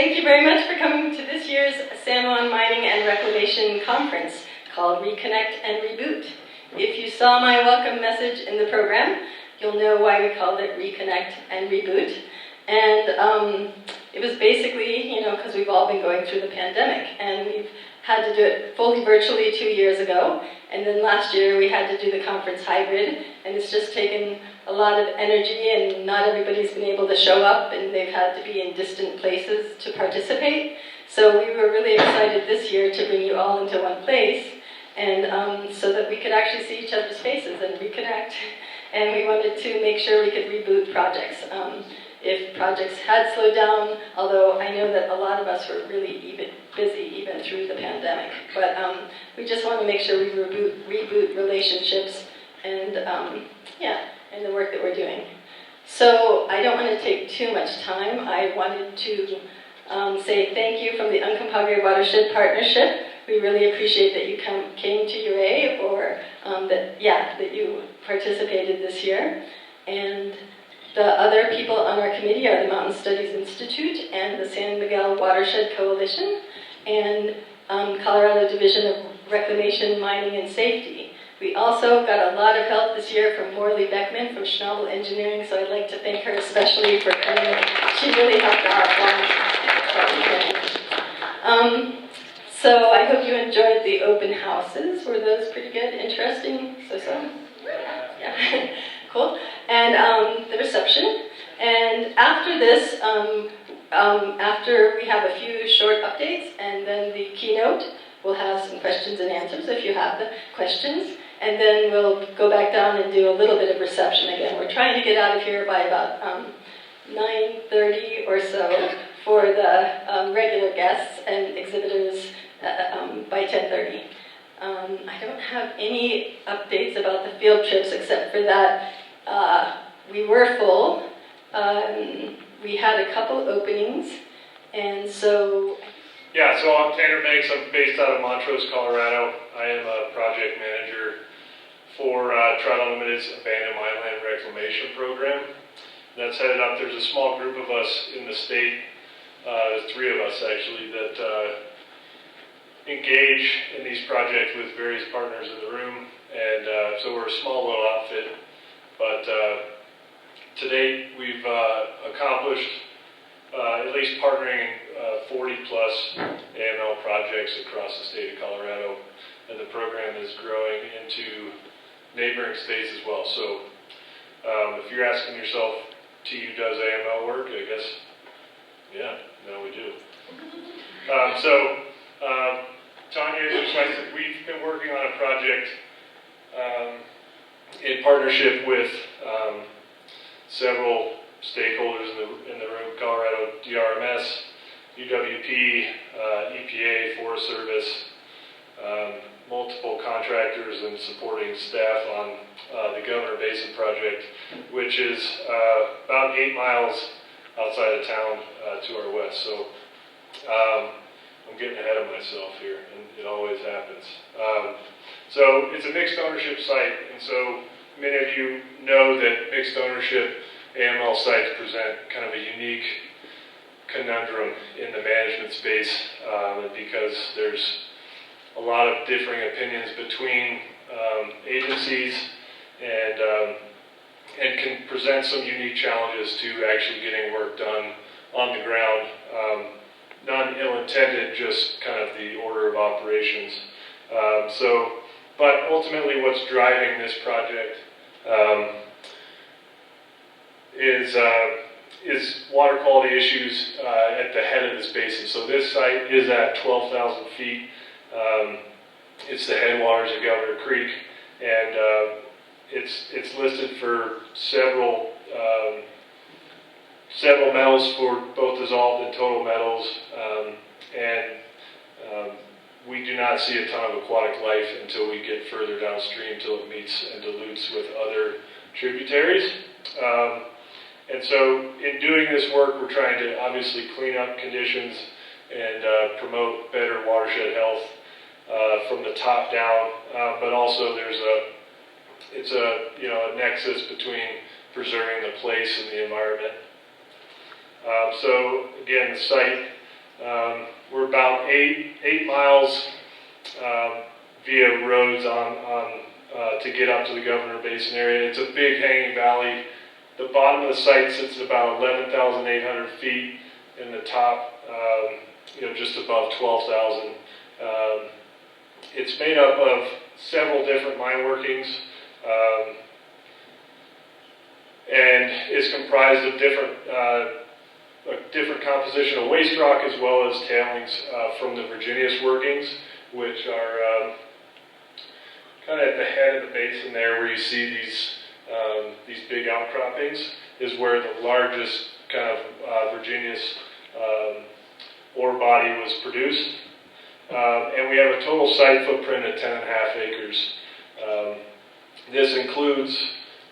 Thank you very much for coming to this year's San Juan Mining and Reclamation Conference called Reconnect and Reboot. If you saw my welcome message in the program, you'll know why we called it Reconnect and Reboot. And it was basically, because we've all been going through the pandemic, and we've had to do it fully virtually 2 years ago, and then last year we had to do the conference hybrid, and it's just taken a lot of energy, and not everybody's been able to show up, and they've had to be in distant places to participate. So we were really excited this year to bring you all into one place, and so that we could actually see each other's faces and reconnect. And we wanted to make sure we could reboot projects. If projects had slowed down, although I know that a lot of us were really busy even through the pandemic. But we just want to make sure we reboot relationships and and the work that we're doing. So I don't want to take too much time. I wanted to say thank you from the Uncompahgre Watershed Partnership. We really appreciate that you came to Ouray, or that you participated this year. And the other people on our committee are the Mountain Studies Institute and the San Miguel Watershed Coalition and Colorado Division of Reclamation, Mining, and Safety. We also got a lot of help this year from Morley Beckman from Schnabel Engineering, so I'd like to thank her especially for coming. She really helped out. So I hope you enjoyed the open houses. Were those pretty good, interesting? So? Yeah. Cool. And the reception. And after this, after we have a few short updates and then the keynote, we'll have some questions and answers if you have the questions. And then we'll go back down and do a little bit of reception again. We're trying to get out of here by about 9:30 or so for the regular guests and exhibitors by 10:30. I don't have any updates about the field trips except for that we were full. We had a couple openings, and so... Yeah, so I'm Tanner Banks. I'm based out of Montrose, Colorado. I am a project manager for Trout Unlimited's Abandoned Mineland Reclamation Program. That's headed up. There's a small group of us in the state, there's 3 of us actually, that engage in these projects with various partners in the room, and so we're a small little outfit, but to date we've accomplished at least partnering 40 plus AML projects across the state of Colorado, and the program is growing into neighboring states as well. So if you're asking yourself, TU does AML work, I guess, yeah, no, we do. Tanya, we've been working on a project in partnership with several stakeholders in the room: Colorado DRMS, UWP, EPA, Forest Service, multiple contractors and supporting staff on the Governor Basin project, which is about 8 miles outside of town to our west. So I'm getting ahead of myself here, and it always happens. So it's a mixed ownership site, and so many of you know that mixed ownership AML sites present kind of a unique conundrum in the management space because there's a lot of differing opinions between agencies and can present some unique challenges to actually getting work done on the ground. None ill-intended, just kind of the order of operations. But ultimately what's driving this project is water quality issues at the head of this basin. So this site is at 12,000 feet. It's the headwaters of Governor Creek, and it's listed for several metals, for both dissolved and total metals, we do not see a ton of aquatic life until we get further downstream, till it meets and dilutes with other tributaries. And so in doing this work, we're trying to obviously clean up conditions and promote better watershed health from the top down, but also it's a nexus between preserving the place and the environment. So again, the site We're about eight miles via roads to get up to the Governor Basin area. It's a big hanging valley. The bottom of the site sits at about 11,800 feet, and the top, just above 12,000. It's made up of several different mine workings, and is comprised of different composition of waste rock as well as tailings from the Virginius workings, which are kind of at the head of the basin there, where you see these big outcroppings, is where the largest kind of Virginius ore body was produced. And we have a total site footprint of 10.5 acres. This includes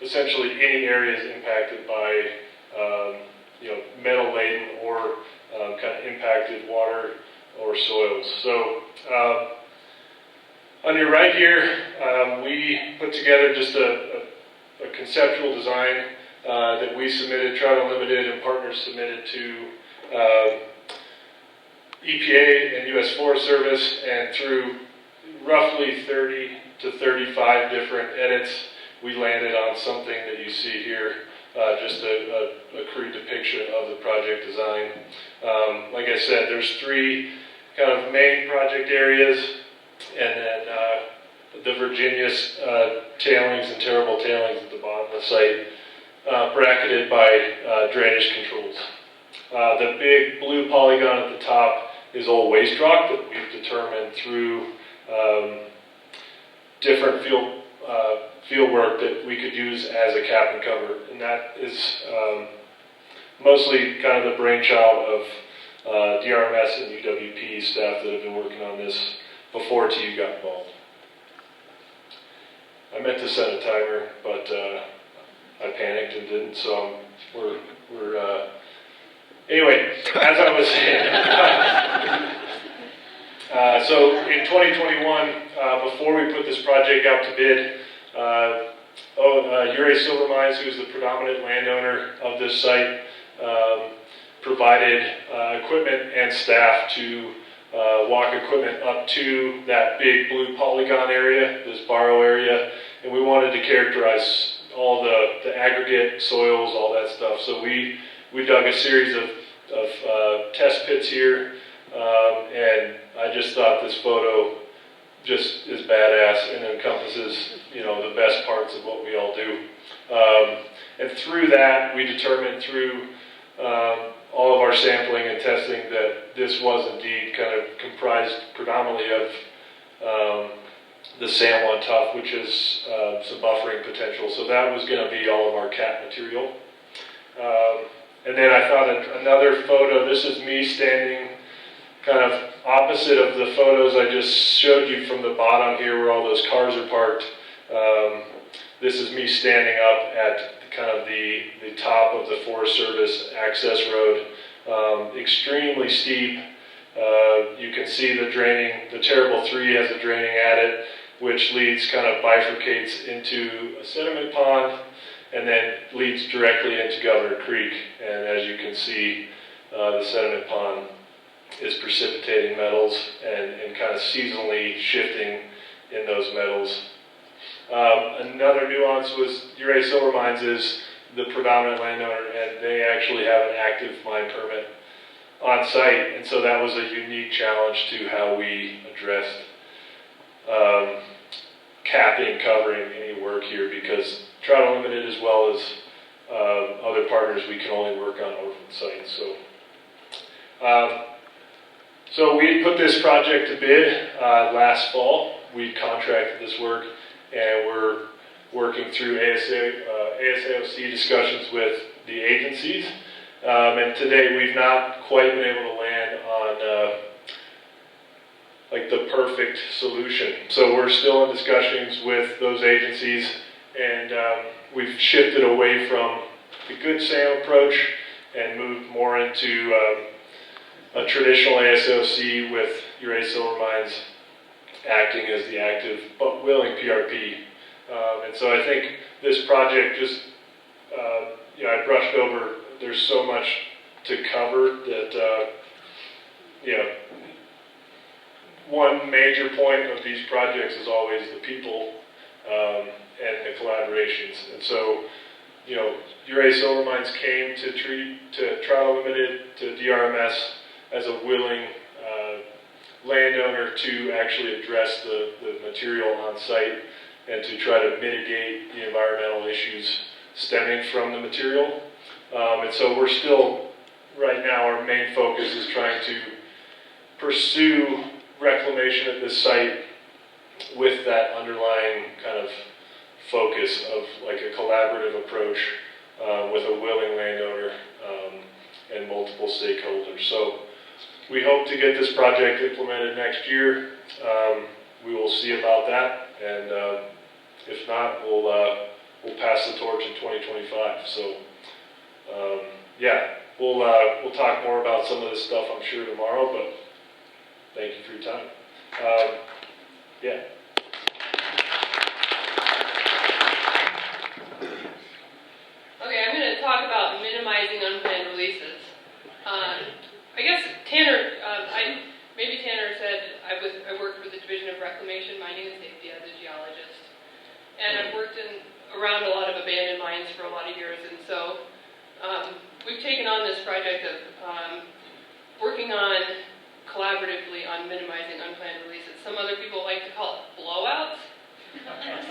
essentially any areas impacted by metal-laden or kind of impacted water or soils. So on your right here, we put together just a conceptual design that we submitted, Trout Unlimited and partners submitted to EPA and U.S. Forest Service, and through roughly 30 to 35 different edits, we landed on something that you see here, just a crude depiction of the project design. Like I said, there's 3 kind of main project areas, and then the Virginius tailings and terrible tailings at the bottom of the site, bracketed by drainage controls. The big blue polygon at the top is old waste rock that we've determined through different field work that we could use as a cap and cover, and that is mostly kind of the brainchild of DRMS and UWP staff that have been working on this before TU got involved. I meant to set a timer, but I panicked and didn't, so we're anyway, as I was saying, so in 2021, before we put this project out to bid, Ouray Silver Mines, who's the predominant landowner of this site, provided equipment and staff to walk equipment up to that big blue polygon area, this borrow area, and we wanted to characterize all the aggregate soils, all that stuff. So we dug a series of test pits here, and I just thought this photo just is badass and encompasses, the best parts of what we all do. And through that, we determined through all of our sampling and testing that this was indeed kind of comprised predominantly of the San Juan tuff, which is some buffering potential. So that was going to be all of our cap material. And then I thought another photo, this is me standing kind of opposite of the photos I just showed you from the bottom here where all those cars are parked. This is me standing up at kind of the top of the Forest Service access road. Extremely steep. You can see the Terrible 3 has a draining adit, which kind of bifurcates into a sediment pond, and then leads directly into Governor Creek. And as you can see, the sediment pond is precipitating metals and kind of seasonally shifting in those metals. Another nuance was Ouray Silver Mines is the predominant landowner, and they actually have an active mine permit on site, and so that was a unique challenge to how we addressed capping, covering any work here, because Trout Unlimited, as well as other partners, we can only work on orphan sites. So we put this project to bid last fall. We contracted this work, and we're working through ASAOC discussions with the agencies. And today we've not quite been able to land on the perfect solution. So we're still in discussions with those agencies, and we've shifted away from the Good Sam approach and moved more into a traditional ASAOC with Ouray Silver Mines acting as the active but willing PRP. And so I think this project just, I brushed over, there's so much to cover that one major point of these projects is always the people and the collaborations. And so, Ouray Silver Mines came to Trout Unlimited, to DRMS, as a willing landowner to actually address the material on site and to try to mitigate the environmental issues stemming from the material. And so we're still, right now, our main focus is trying to pursue reclamation at this site with that underlying kind of focus of like a collaborative approach with a willing landowner and multiple stakeholders. So we hope to get this project implemented next year. We will see about that, and if not, we'll pass the torch in 2025. So we'll talk more about some of this stuff, I'm sure, tomorrow. But thank you for your time. Okay, I'm going to talk about minimizing unplanned releases. I guess Tanner, maybe Tanner said I worked for the Division of Reclamation, Mining and Safety as a geologist. And I've worked around a lot of abandoned mines for a lot of years, and so we've taken on this project of working on collaboratively on minimizing unplanned releases. Some other people like to call it blowouts,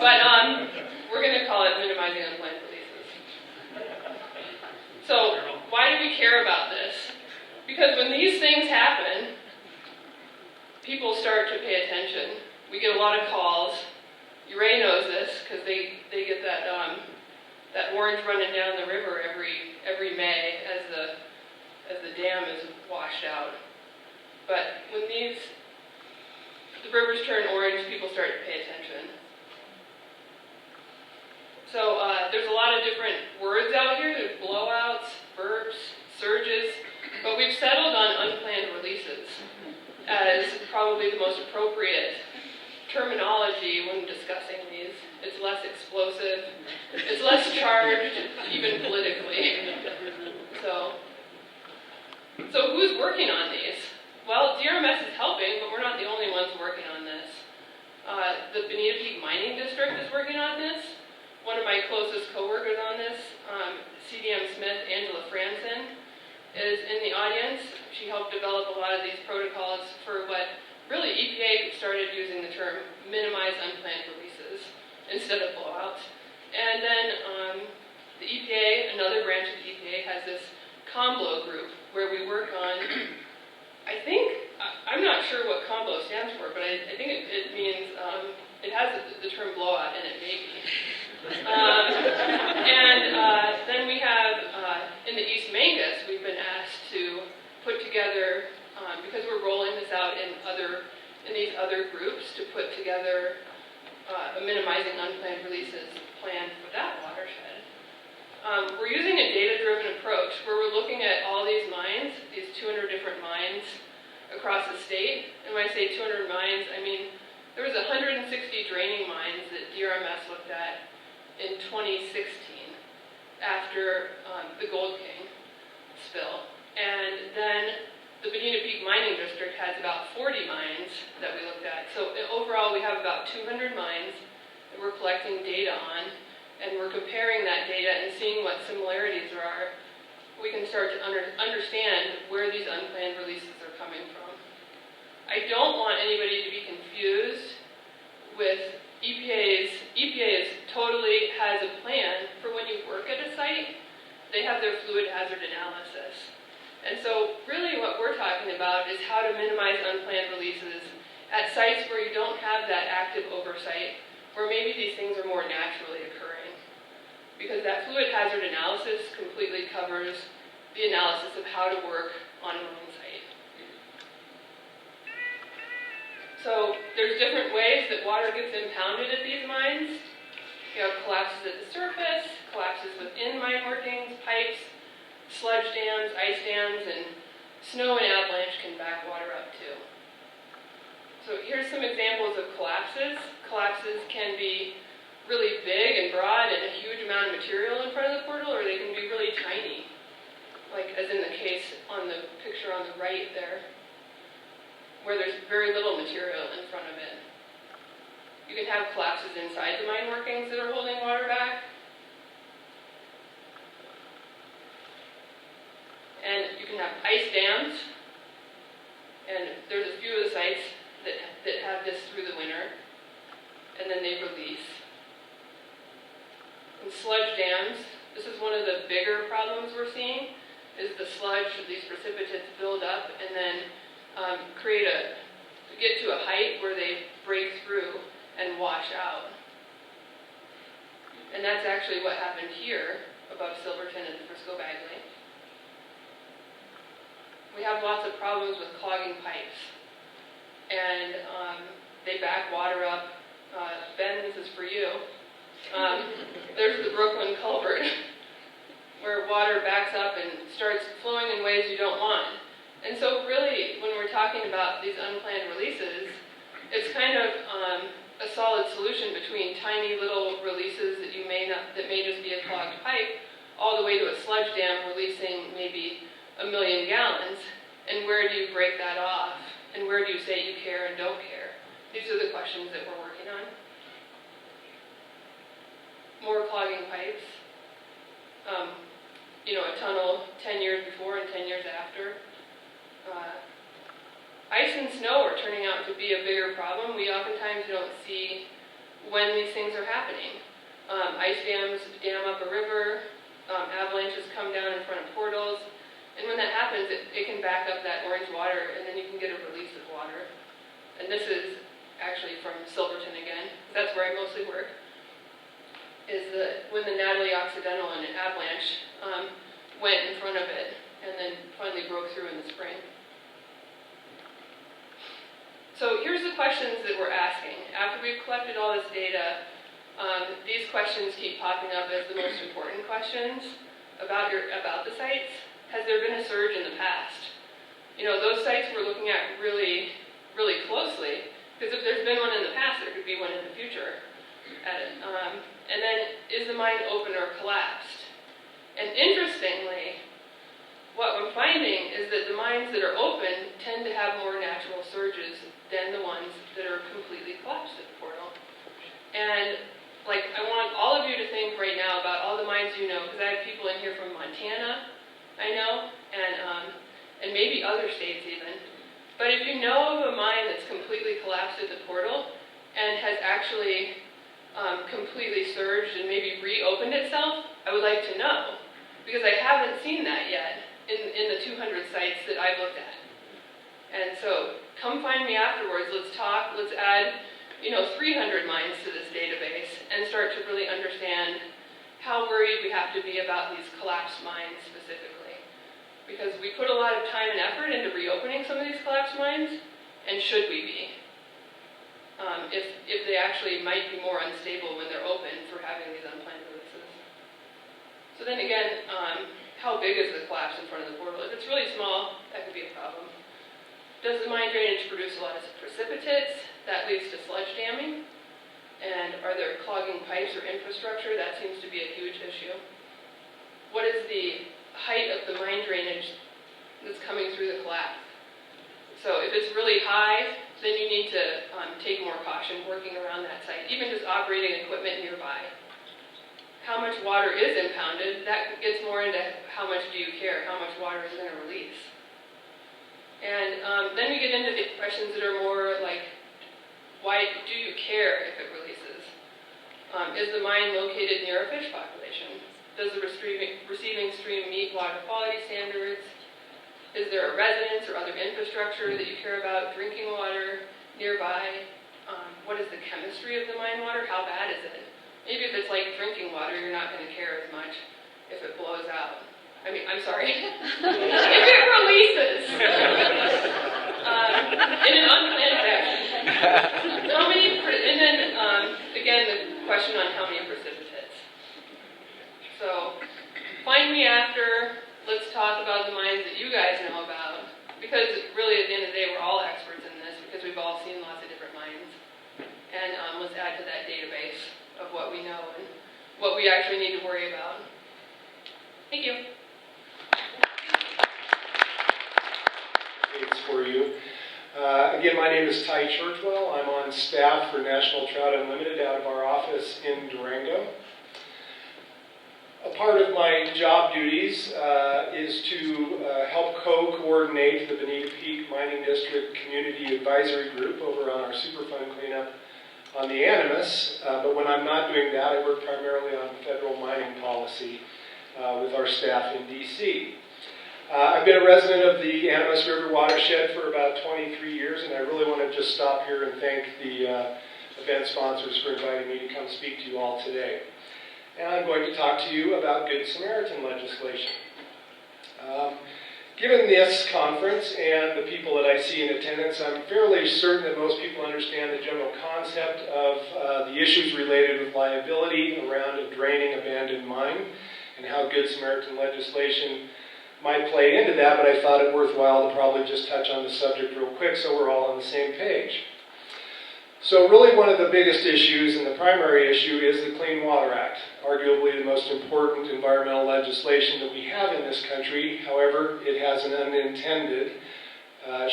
but we're going to call it minimizing unplanned releases. So why do we care about this? Because when these things happen, people start to pay attention. We get a lot of calls. Ouray knows this because they get that orange running down the river every May as the dam is washed out. But when the rivers turn orange, people start to pay attention. So there's a lot of different words out here. There's blowouts, burps, surges, but we've settled on unplanned releases as probably the most appropriate terminology when discussing these. It's less explosive, it's less charged, even politically. So who's working on these? Well, DRMS is helping, but we're not the only ones working on this. The Bonita Peak Mining District is working on this. One of my closest co-workers on this, CDM Smith, Angela Franson, is in the audience. She helped develop a lot of these protocols for what really EPA started using the term minimize unplanned releases instead of blowouts. And then the EPA, another branch of the EPA, has this COMBLO group where we work on, I'm not sure what COMBLO stands for, but I think it means, it has the term blowout in it, maybe. Then we have, in the East Mangus, we've been asked to put together, because we're rolling this out in these other groups, to put together a minimizing unplanned releases plan for that watershed. We're using a data-driven approach where we're looking at all these mines, these 200 different mines across the state. And when I say 200 mines, I mean there was 160 draining mines that DRMS looked at in 2016 after the Gold King spill. And then the Bonita Peak Mining District has about 40 mines that we looked at. So overall, we have about 200 mines that we're collecting data on, and we're comparing that data and seeing what similarities there are. We can start to understand where these unplanned releases are coming from. I don't want anybody to be confused with EPA totally has a plan for when you work at a site. They have their fluid hazard analysis. And so really what we're talking about is how to minimize unplanned releases at sites where you don't have that active oversight, where maybe these things are more naturally occurring. Because that fluid hazard analysis completely covers the analysis of how to work on a mine site. So there's different ways that water gets impounded at these mines. You have collapses at the surface, collapses within mine workings, pipes, sludge dams, ice dams, and snow and avalanche can back water up too. So here's some examples of collapses. Collapses can be really big and broad and a huge amount of material in front of the portal, or they can be really tiny, like as in the case on the picture on the right there. where there's very little material in front of it. You can have collapses inside the mine workings that are holding water back. And you can have ice dams. And there's a few of the sites that have this through the winter. And then they release. And sludge dams, this is one of the bigger problems we're seeing, is the sludge, these precipitates build up and then get to a height where they break through and wash out. And that's actually what happened here above Silverton and Frisco Bagley. We have lots of problems with clogging pipes. And they back water up. Ben, this is for you. There's the Brooklyn culvert where water backs up and starts flowing in ways you don't want. And so really, when we're talking about these unplanned releases, it's kind of a solid solution between tiny little releases that may just be a clogged pipe, all the way to a sludge dam releasing maybe 1 million gallons. And where do you break that off? And where do you say you care and don't care? These are the questions that we're working on. More clogging pipes. A tunnel 10 years before and 10 years after. Ice and snow are turning out to be a bigger problem. We oftentimes don't see when these things are happening. Ice dams dam up a river, avalanches come down in front of portals, and when that happens, it can back up that orange water, and then you can get a release of water. And this is actually from Silverton again. That's where I mostly work. Is when the Natalie Occidental and an avalanche went in front of it, and then finally broke through in the spring. So here's the questions that we're asking. After we've collected all this data, these questions keep popping up as the most important questions about the sites. Has there been a surge in the past? Those sites we're looking at really, really closely, because if there's been one in the past, there could be one in the future. And then, is the mine open or collapsed? And interestingly, what I'm finding is that the mines that are open tend to have more natural surges than the ones that are completely collapsed at the portal. And I want all of you to think right now about all the mines you know, because I have people in here from Montana, I know, and maybe other states even. But if you know of a mine that's completely collapsed at the portal and has actually completely surged and maybe reopened itself, I would like to know, because I haven't seen that yet in the 200 sites that I've looked at. And so come find me afterwards, let's talk, let's add 300 mines to this database and start to really understand how worried we have to be about these collapsed mines specifically. Because we put a lot of time and effort into reopening some of these collapsed mines, and should we be? If they actually might be more unstable when they're open for having these unplanned releases. So then again, how big is the collapse in front of the portal? If it's really small, that could be a problem. Does the mine drainage produce a lot of precipitates? That leads to sludge damming. And are there clogging pipes or infrastructure? That seems to be a huge issue. What is the height of the mine drainage that's coming through the collapse? So if it's really high, then you need to take more caution working around that site, even just operating equipment nearby. How much water is impounded? That gets more into how much do you care, how much water is going to release. And then we get into the questions that are more like, why do you care if it releases? Is the mine located near a fish population? Does the receiving stream meet water quality standards? Is there a residence or other infrastructure that you care about, drinking water nearby? What is the chemistry of the mine water? How bad is it? Maybe if it's like drinking water, you're not going to care as much if it blows out. I'm sorry. If it releases in an unplanned fashion. And then, again, the question on how many precipitates. So, find me after, let's talk about the mines that you guys know about. Because really, at the end of the day, we're all experts in this because we've all seen lots of different mines. And let's add to that database of what we know and what we actually need to worry about. Thank you. It's for you. Again, my name is Ty Churchwell. I'm on staff for National Trout Unlimited out of our office in Durango. A part of my job duties is to help co-coordinate the Bonita Peak Mining District Community Advisory Group over on our Superfund cleanup on the Animas. But when I'm not doing that, I work primarily on federal mining policy with our staff in D.C. I've been a resident of the Animas River watershed for about 23 years, and I really want to just stop here and thank the event sponsors for inviting me to come speak to you all today. And I'm going to talk to you about Good Samaritan legislation. Given this conference and the people that I see in attendance, I'm fairly certain that most people understand the general concept of the issues related with liability around a draining abandoned mine and how Good Samaritan legislation might play into that, but I thought it worthwhile to probably just touch on the subject real quick so we're all on the same page. So really one of the biggest issues and the primary issue is the Clean Water Act, arguably the most important environmental legislation that we have in this country. However, it has an unintended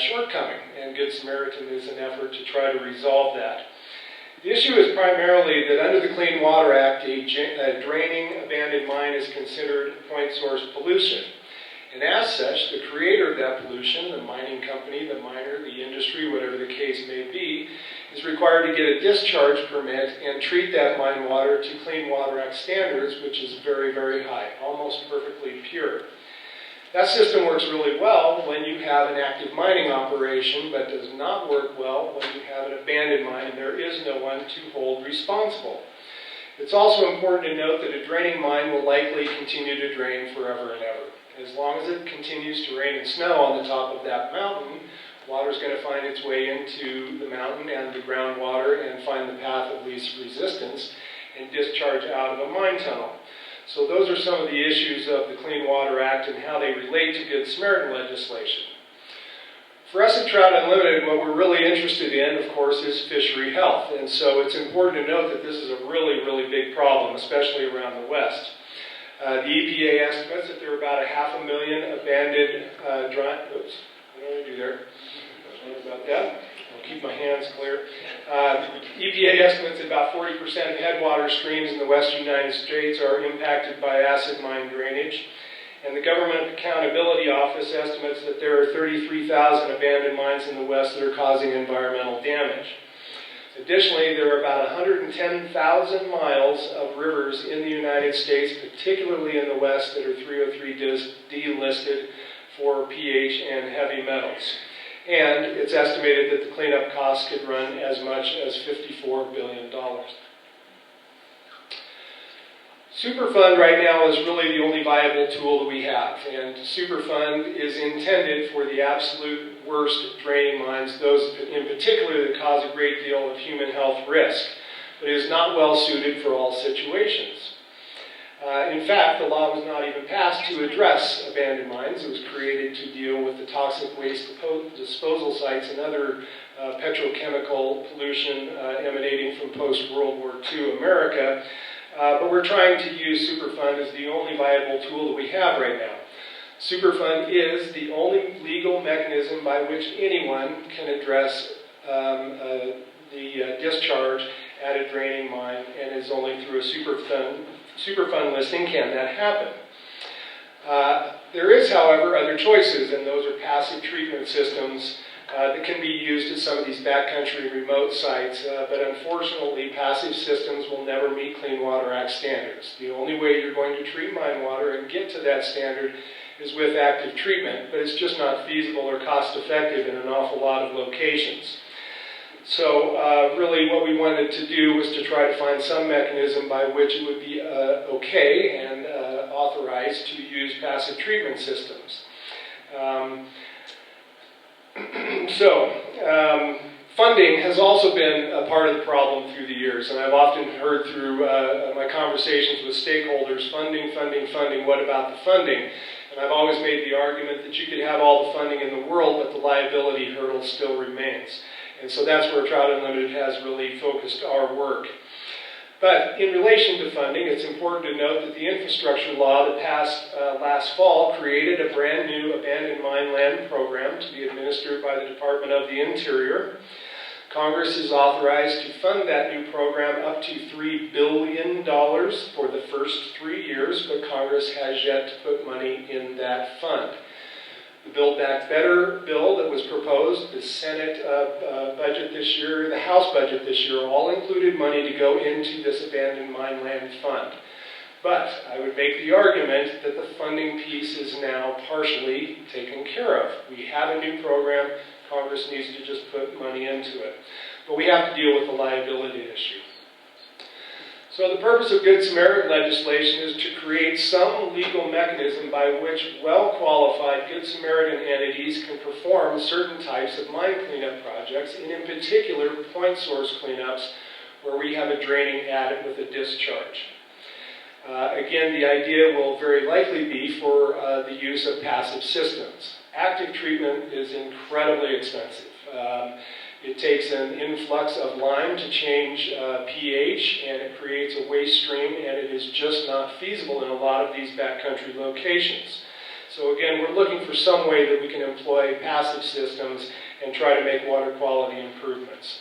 shortcoming, and Good Samaritan is an effort to try to resolve that. The issue is primarily that under the Clean Water Act, a draining abandoned mine is considered point source pollution. And as such, the creator of that pollution, the mining company, the miner, the industry, whatever the case may be, is required to get a discharge permit and treat that mine water to Clean Water Act standards, which is very, very high, almost perfectly pure. That system works really well when you have an active mining operation, but does not work well when you have an abandoned mine and there is no one to hold responsible. It's also important to note that a draining mine will likely continue to drain forever and ever. As long as it continues to rain and snow on the top of that mountain, water is going to find its way into the mountain and the groundwater and find the path of least resistance and discharge out of a mine tunnel. So those are some of the issues of the Clean Water Act and how they relate to Good Samaritan legislation. For us at Trout Unlimited, what we're really interested in, of course, is fishery health. And so it's important to note that this is a really, really big problem, especially around the West. The EPA estimates that there are about 500,000 abandoned oops, what did I do there? Sorry about that. I'll keep my hands clear. EPA estimates that about 40% of headwater streams in the western United States are impacted by acid mine drainage. And the Government Accountability Office estimates that there are 33,000 abandoned mines in the West that are causing environmental damage. Additionally, there are about 110,000 miles of rivers in the United States, particularly in the West, that are 303 delisted for pH and heavy metals. And it's estimated that the cleanup costs could run as much as $54 billion. Superfund right now is really the only viable tool that we have, and Superfund is intended for the absolute worst draining mines, those in particular that cause a great deal of human health risk, but it is not well suited for all situations. In fact, the law was not even passed to address abandoned mines. It was created to deal with the toxic waste disposal sites and other petrochemical pollution emanating from post-World War II America. But we're trying to use Superfund as the only viable tool that we have right now. Superfund is the only legal mechanism by which anyone can address the discharge at a draining mine, and is only through a Superfund listing can that happen. There is, however, other choices, and those are passive treatment systems that can be used at some of these backcountry remote sites, but unfortunately passive systems will never meet Clean Water Act standards. The only way you're going to treat mine water and get to that standard is with active treatment, but it's just not feasible or cost effective in an awful lot of locations. So really what we wanted to do was to try to find some mechanism by which it would be okay and authorized to use passive treatment systems. Funding has also been a part of the problem through the years, and I've often heard through my conversations with stakeholders, funding, what about the funding? And I've always made the argument that you could have all the funding in the world, but the liability hurdle still remains. And so that's where Trout Unlimited has really focused our work. But in relation to funding, it's important to note that the infrastructure law that passed last fall created a brand new abandoned mine land program to be administered by the Department of the Interior. Congress is authorized to fund that new program up to $3 billion for the first 3 years, but Congress has yet to put money in that fund. The Build Back Better bill that was proposed, the Senate budget this year, the House budget this year, all included money to go into this abandoned mine land fund. But I would make the argument that the funding piece is now partially taken care of. We have a new program. Congress needs to just put money into it. But we have to deal with the liability issue. So the purpose of Good Samaritan legislation is to create some legal mechanism by which well-qualified Good Samaritan entities can perform certain types of mine cleanup projects, and in particular point source cleanups where we have a draining adit with a discharge. Again, the idea will very likely be for the use of passive systems. Active treatment is incredibly expensive. It takes an influx of lime to change pH, and it creates a waste stream, and it is just not feasible in a lot of these backcountry locations. So again, we're looking for some way that we can employ passive systems and try to make water quality improvements.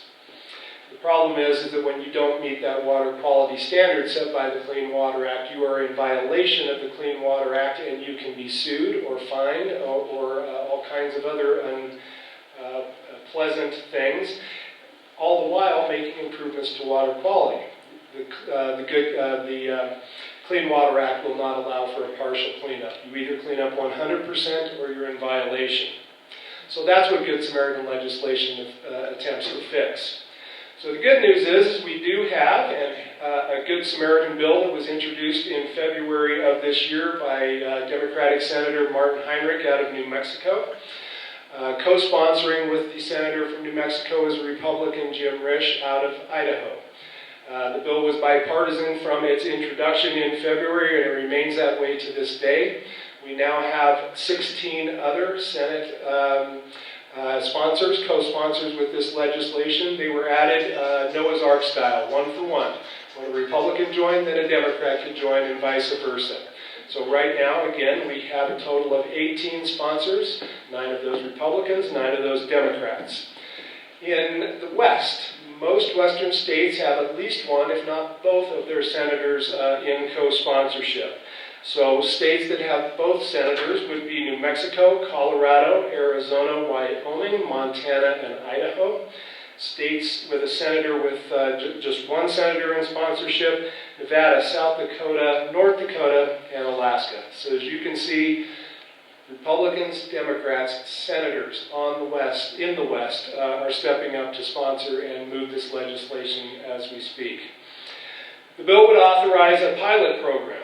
The problem is that when you don't meet that water quality standard set by the Clean Water Act, you are in violation of the Clean Water Act, and you can be sued or fined or all kinds of other unpleasant things, all the while making improvements to water quality. The Clean Water Act will not allow for a partial cleanup. You either clean up 100% or you're in violation. So that's what Good Samaritan legislation attempts to fix. So the good news is we do have a Good Samaritan bill that was introduced in February of this year by Democratic Senator Martin Heinrich out of New Mexico. Co-sponsoring with the senator from New Mexico is Republican Jim Risch out of Idaho. The bill was bipartisan from its introduction in February, and it remains that way to this day. We now have 16 other Senate co-sponsors with this legislation. They were added Noah's Ark style, 1 for 1. When a Republican joined, then a Democrat could join, and vice versa. So right now, again, we have a total of 18 sponsors, 9 of those Republicans, 9 of those Democrats. In the West, most Western states have at least one, if not both, of their senators in co-sponsorship. So states that have both senators would be New Mexico, Colorado, Arizona, Wyoming, Montana, and Idaho. States with a senator with just one senator in sponsorship: Nevada, South Dakota, North Dakota, and Alaska. So as you can see, Republicans, Democrats, senators in the West are stepping up to sponsor and move this legislation as we speak. The bill would authorize a pilot program.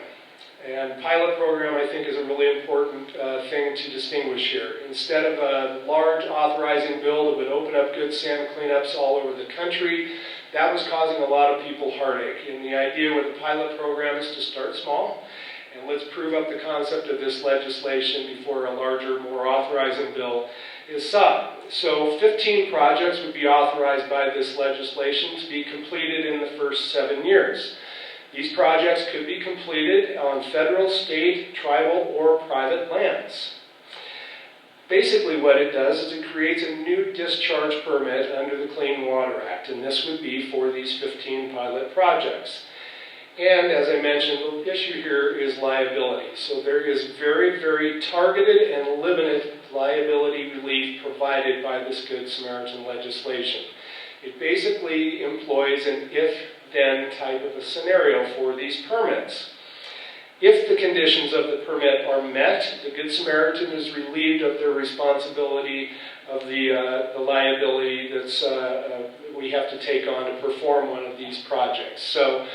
And pilot program, I think, is a really important thing to distinguish here. Instead of a large authorizing bill that would open up good sand cleanups all over the country, that was causing a lot of people heartache. And the idea with the pilot program is to start small, and let's prove up the concept of this legislation before a larger, more authorizing bill is sought. So 15 projects would be authorized by this legislation to be completed in the first 7 years. These projects could be completed on federal, state, tribal, or private lands. Basically what it does is it creates a new discharge permit under the Clean Water Act, and this would be for these 15 pilot projects. And as I mentioned, the issue here is liability. So there is very, very targeted and limited liability relief provided by this Good Samaritan legislation. It basically employs an if-then type of a scenario for these permits. If the conditions of the permit are met, the Good Samaritan is relieved of their responsibility of the liability that's we have to take on to perform one of these projects. So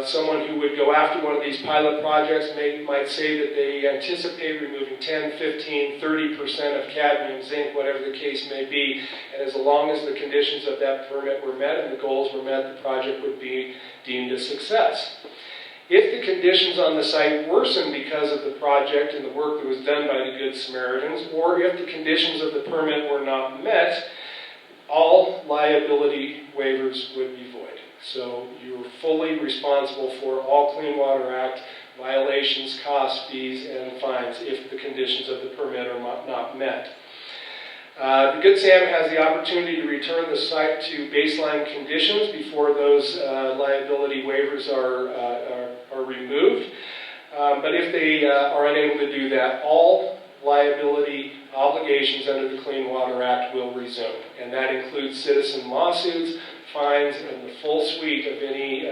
someone who would go after one of these pilot projects might say that they anticipate removing 10, 15, 30% of cadmium, zinc, whatever the case may be, and as long as the conditions of that permit were met and the goals were met, the project would be deemed a success. If the conditions on the site worsen because of the project and the work that was done by the Good Samaritans, or if the conditions of the permit were not met, all liability waivers would be void. So you're fully responsible for all Clean Water Act violations, costs, fees, and fines if the conditions of the permit are not met. The Good Sam has the opportunity to return the site to baseline conditions before those liability waivers are removed. But if they are unable to do that, all liability obligations under the Clean Water Act will resume. And that includes citizen lawsuits, fines, and the full suite of any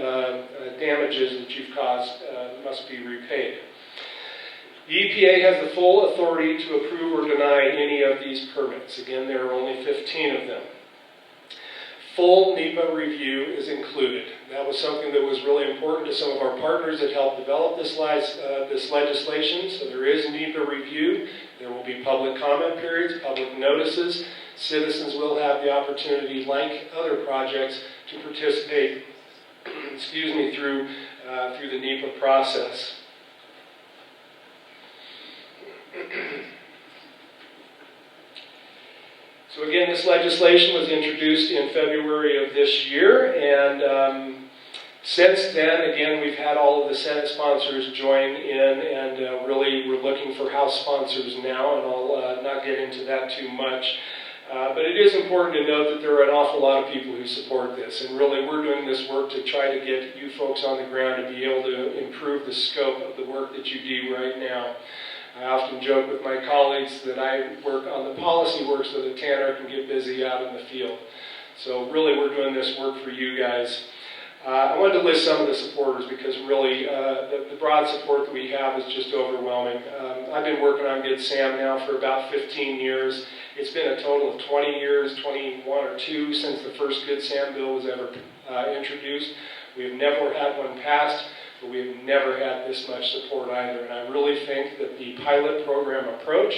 damages that you've caused must be repaid. The EPA has the full authority to approve or deny any of these permits. Again, there are only 15 of them. Full NEPA review is included. That was something that was really important to some of our partners that helped develop this legislation. So there is NEPA review. There will be public comment periods, public notices. Citizens will have the opportunity, like other projects, to participate through the NEPA process. So again, this legislation was introduced in February of this year, and since then, again, we've had all of the Senate sponsors join in, and really we're looking for House sponsors now, and I'll not get into that too much. But it is important to note that there are an awful lot of people who support this, and really we're doing this work to try to get you folks on the ground to be able to improve the scope of the work that you do right now. I often joke with my colleagues that I work on the policy work so that Tanner can get busy out in the field. So really we're doing this work for you guys. I wanted to list some of the supporters because really the broad support that we have is just overwhelming. I've been working on Good Sam now for about 15 years. It's been a total of 20 years, 21 or 2 since the first Good Sam bill was ever introduced. We have never had one passed, but we have never had this much support either. And I really think that the pilot program approach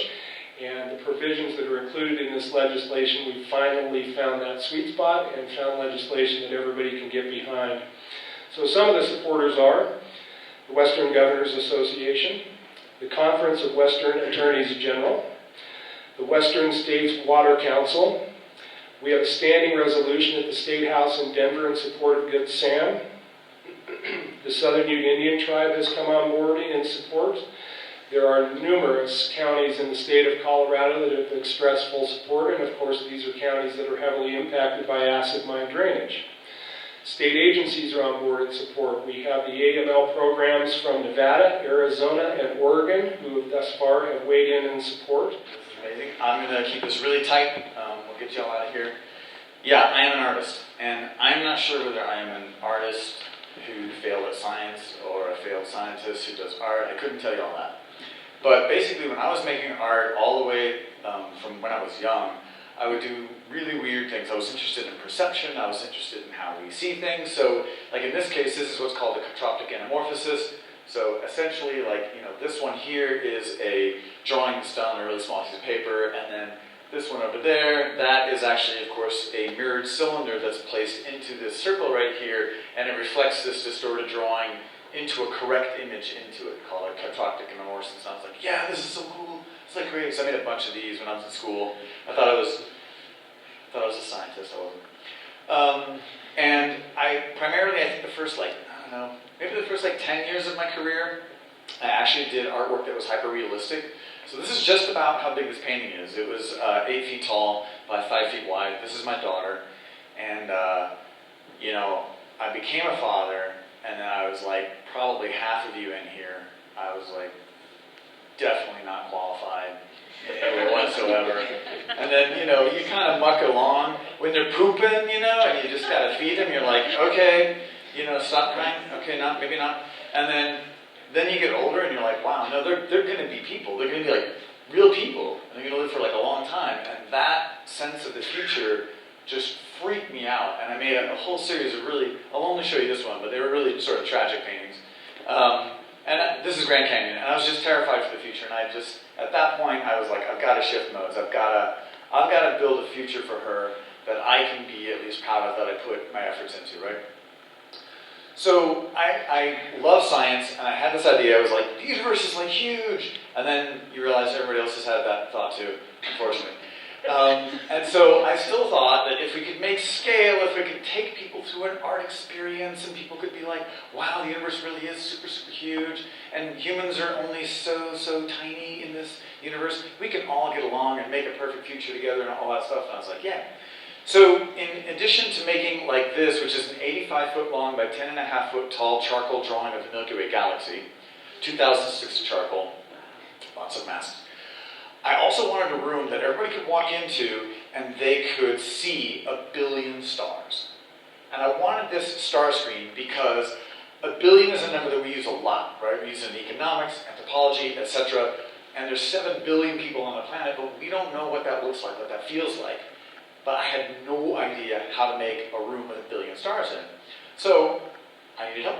and the provisions that are included in this legislation, we finally found that sweet spot and found legislation that everybody can get behind. So some of the supporters are the Western Governors Association, the Conference of Western Attorneys General, the Western States Water Council. We have a standing resolution at the State House in Denver in support of Good Sam. The Southern Ute Indian Tribe has come on board in support. There are numerous counties in the state of Colorado that have expressed full support, and of course these are counties that are heavily impacted by acid mine drainage. State agencies are on board in support. We have the AML programs from Nevada, Arizona, and Oregon who have thus far have weighed in support. This is amazing. I'm going to keep this really tight. We'll get you all out of here. Yeah, I am an artist, and I'm not sure whether I am an artist who failed at science or a failed scientist who does art. I couldn't tell you all that. But basically, when I was making art all the way from when I was young, I would do really weird things. I was interested in perception. I was interested in how we see things. So, like in this case, this is what's called a catroptic anamorphosis. So essentially, like, you know, this one here is a drawing that's done on a really small piece of paper, and then this one over there, that is actually, of course, a mirrored cylinder that's placed into this circle right here, and it reflects this distorted drawing into a correct image into it, called a catroptic anamorphosis. And I was like, yeah, this is so cool. It's like great. So I made a bunch of these when I was in school. I thought I was a scientist. I wasn't. And I think the first, like, I don't know, maybe the first, like, 10 years of my career, I actually did artwork that was hyper-realistic. So this is just about how big this painting is. It was 8 feet tall by 5 feet wide. This is my daughter. And, you know, I became a father, and then I was like, probably half of you in here, I was like, definitely not qualified in any way whatsoever. And then, you know, you kind of muck along. When they're pooping, you know, and you just got to feed them, you're like, okay, you know, stop crying. Okay, not, maybe not. And then you get older and you're like, wow, no, they're going to be people. They're going to be like real people. And they're going to live for like a long time. And that sense of the future just freaked me out. And I made a whole series of really, I'll only show you this one, but they were really sort of tragic paintings. This is Grand Canyon. And I was just terrified for the future. And I just, at that point, I was like, I've got to shift modes. I've got to build a future for her that I can be at least proud of, that I put my efforts into, right? So I love science, and I had this idea. I was like, the universe is like huge. And then you realize everybody else has had that thought too, unfortunately. And so I still thought that if we could make scale, if we could take people to to an art experience, and people could be like, wow, the universe really is super, super huge, and humans are only so, so tiny in this universe. We can all get along and make a perfect future together and all that stuff. And I was like, yeah. So in addition to making like this, which is an 85-foot long by 10.5-foot tall charcoal drawing of the Milky Way galaxy, 2006 charcoal, lots of masks, I also wanted a room that everybody could walk into and they could see 1 billion stars. And I wanted this star screen because 1 billion is a number that we use a lot, right? We use it in economics, anthropology, etc. And there's 7 billion people on the planet, but we don't know what that looks like, what that feels like. But I had no idea how to make a room with 1 billion stars in it. So I needed help.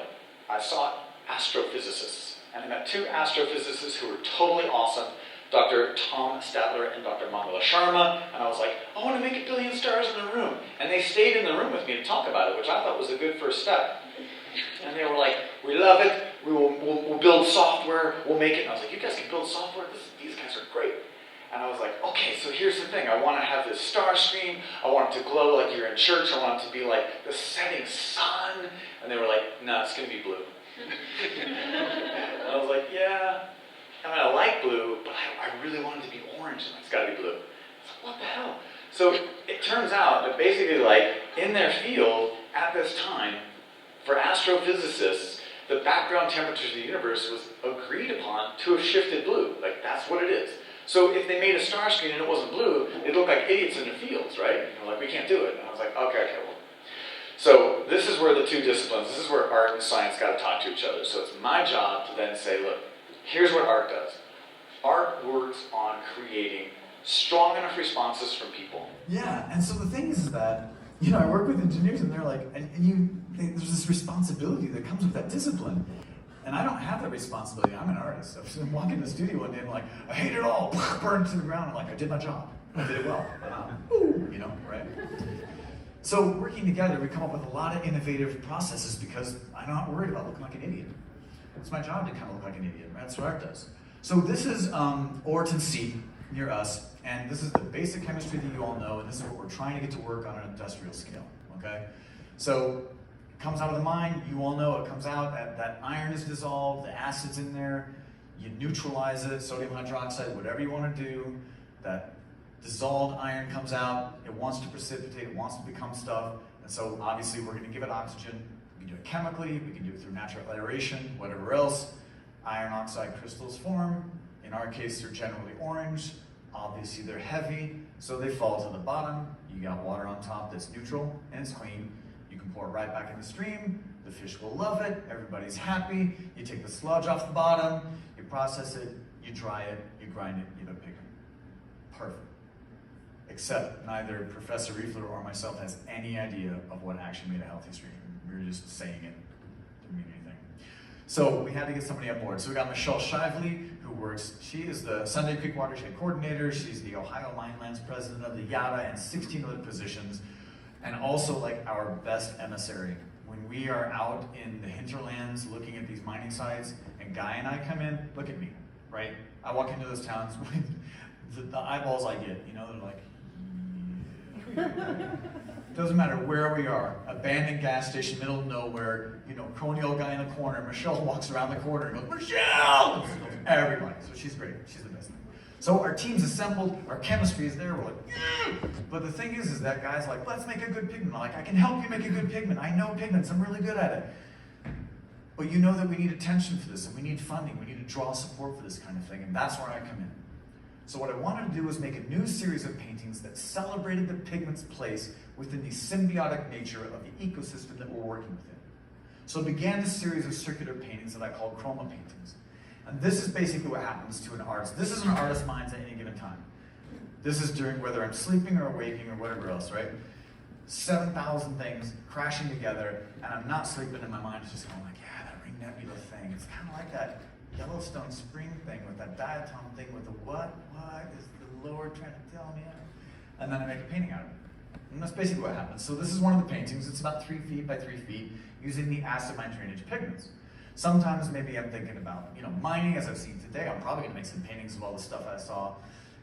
I sought astrophysicists. And I met 2 astrophysicists who were totally awesome, Dr. Tom Statler and Dr. Mangala Sharma. And I was like, I want to make 1 billion stars in the room. And they stayed in the room with me to talk about it, which I thought was a good first step. And they were like, we love it. We'll build software. We'll make it. And I was like, you guys can build software? These guys are great. And I was like, okay, so here's the thing. I want to have this star screen. I want it to glow like you're in church. I want it to be like the setting sun. And they were like, no, it's going to be blue. And I was like, yeah. I mean, I like blue, but I really want it to be orange. And it's got to be blue. I was like, what the hell? So it turns out that basically, like, in their field, at this time, for astrophysicists, the background temperature of the universe was agreed upon to have shifted blue. Like, that's what it is. So if they made a star screen and it wasn't blue, they'd look like idiots in their fields, right? And like, we can't do it. And I was like, okay, well. So this is where the 2 disciplines, this is where art and science got to talk to each other. So it's my job to then say, look, here's what art does. Art works on creating strong enough responses from people. Yeah, and so the thing is that, I work with engineers and they're like, there's this responsibility that comes with that discipline. And I don't have that responsibility. I'm an artist. I'm walking in the studio one day and I'm like, I hate it all, burned to the ground. I'm like, I did my job. I did it well. Right? So working together, we come up with a lot of innovative processes because I'm not worried about looking like an idiot. It's my job to kind of look like an idiot, right? That's what art does. So this is Orton Seat near us, and this is the basic chemistry that you all know, and this is what we're trying to get to work on an industrial scale, okay? So it comes out of the mine, you all know it comes out, that iron is dissolved, the acid's in there, you neutralize it, sodium hydroxide, whatever you want to do, that dissolved iron comes out, it wants to precipitate, it wants to become stuff, and so obviously we're going to give it oxygen. We can do it chemically, we can do it through natural aeration, whatever else. Iron oxide crystals form. In our case, they're generally orange. Obviously, they're heavy, so they fall to the bottom. You got water on top that's neutral and it's clean. You can pour it right back in the stream. The fish will love it. Everybody's happy. You take the sludge off the bottom, you process it, you dry it, you grind it, you have a pigment. Perfect. Except neither Professor Riefler or myself has any idea of what actually made a healthy stream. We were just saying it. Didn't mean anything. So we had to get somebody on board. So we got Michelle Shively, who works, she is the Sunday Creek Watershed Coordinator. She's the Ohio Minelands President of the YADA and 16 other positions. And also like our best emissary. When we are out in the hinterlands looking at these mining sites, and Guy and I come in, look at me, right? I walk into those towns, the eyeballs I get, they're like, doesn't matter where we are, abandoned gas station, middle of nowhere, crony old guy in the corner, Michelle walks around the corner and goes, Michelle! Everybody, so she's great, she's the best. So our team's assembled, our chemistry is there, we're like, yeah! But the thing is that guy's like, let's make a good pigment. I'm like, I can help you make a good pigment. I know pigments, I'm really good at it. But you know that we need attention for this, and we need funding, we need to draw support for this kind of thing, and that's where I come in. So what I wanted to do was make a new series of paintings that celebrated the pigment's place within the symbiotic nature of the ecosystem that we're working within. So I began this series of circular paintings that I called chroma paintings. And this is basically what happens to an artist. This is an artist's mind at any given time. This is during whether I'm sleeping or waking or whatever else, right? 7,000 things crashing together, and I'm not sleeping, and my mind is just going like, yeah, that Ring Nebula thing. It's kind of like that Yellowstone Spring thing with that diatom thing with the what is the Lord trying to tell me? And then I make a painting out of it. And that's basically what happens. So this is one of the paintings. It's about 3 feet by 3 feet using the acid mine drainage pigments. Sometimes maybe I'm thinking about, mining as I've seen today. I'm probably gonna make some paintings of all the stuff I saw,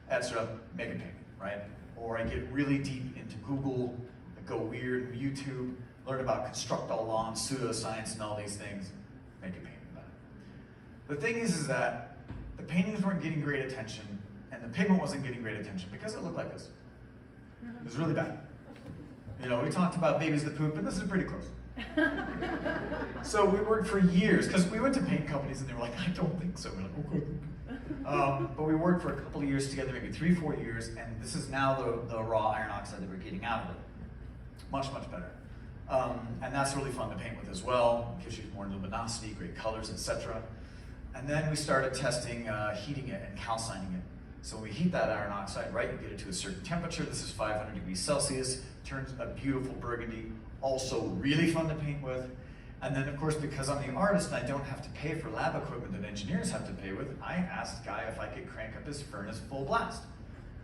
etc. Make a painting, right? Or I get really deep into Google, I go weird, YouTube, learn about constructal law and pseudoscience and all these things, make a painting about it. The thing is that the paintings weren't getting great attention, and the pigment wasn't getting great attention because it looked like this. It was really bad. You know, we talked about babies that poop, and this is pretty close. So we worked for years, because we went to paint companies and they were like, I don't think so. We're like, okay. But we worked for a couple of years together, maybe 3-4 years, and this is now the raw iron oxide that we're getting out of it. Much, much better. And that's really fun to paint with as well. It gives you more luminosity, great colors, etc. And then we started testing heating it and calcining it. So when we heat that iron oxide, right, you get it to a certain temperature. This is 500 degrees Celsius. Turns a beautiful burgundy. Also really fun to paint with. And then, of course, because I'm the artist and I don't have to pay for lab equipment that engineers have to pay with, I asked Guy if I could crank up his furnace full blast.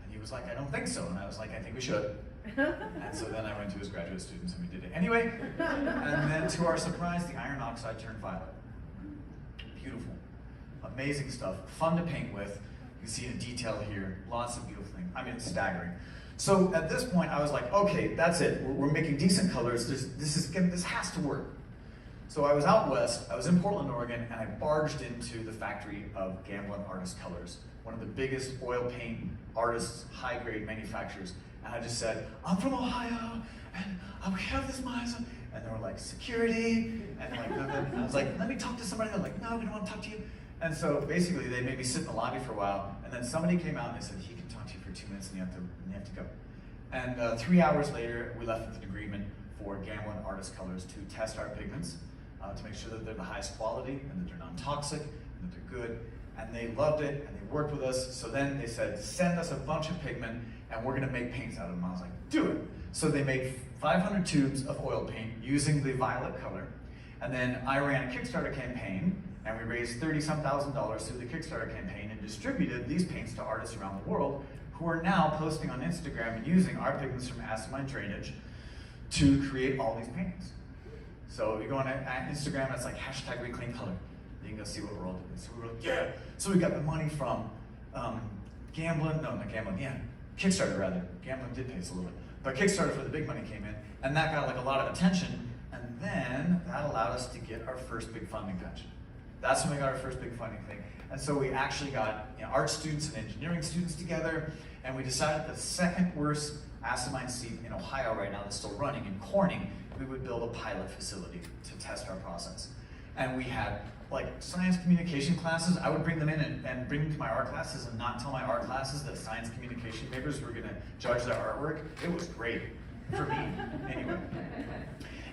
And he was like, I don't think so. And I was like, I think we should. And so then I went to his graduate students and we did it anyway. And then to our surprise, the iron oxide turned violet. Beautiful. Amazing stuff. Fun to paint with. You can see in detail here. Lots of beautiful things. I mean, it's staggering. So at this point, I was like, okay, that's it. We're making decent colors. This has to work. So I was out west. I was in Portland, Oregon, and I barged into the factory of Gamblin Artist Colors, one of the biggest oil paint artists, high-grade manufacturers. And I just said, I'm from Ohio, and we have this mine. And they were like, security. And I was like, let me talk to somebody. They're like, no, we don't want to talk to you. And so basically, they made me sit in the lobby for a while. And then somebody came out and they said, he can talk to you for 2 minutes, and you have to go. And 3 hours later, we left with an agreement for Gamblin Artist Colors to test our pigments, to make sure that they're the highest quality and that they're non-toxic and that they're good. And they loved it and they worked with us. So then they said, send us a bunch of pigment and we're going to make paints out of them. I was like, do it. So they made 500 tubes of oil paint using the violet color. And then I ran a Kickstarter campaign and we raised $30-some thousand through the Kickstarter campaign and distributed these paints to artists around the world who are now posting on Instagram and using our pigments from acid mine drainage to create all these paintings. So you go on Instagram and it's like hashtag reclaim color. You can go see what we're all doing. So we were like, yeah. So we got the money from Kickstarter rather. Gamblin did pay us a little bit. But Kickstarter for the big money came in, and that got like a lot of attention, and then that allowed us to get our first big funding batch. That's when we got our first big funding thing. And so we actually got art students and engineering students together, and we decided the second worst acid mine seep in Ohio right now that's still running, in Corning, we would build a pilot facility to test our process. And we had like science communication classes. I would bring them in and bring them to my art classes and not tell my art classes that science communication papers were gonna judge their artwork. It was great, for me, anyway.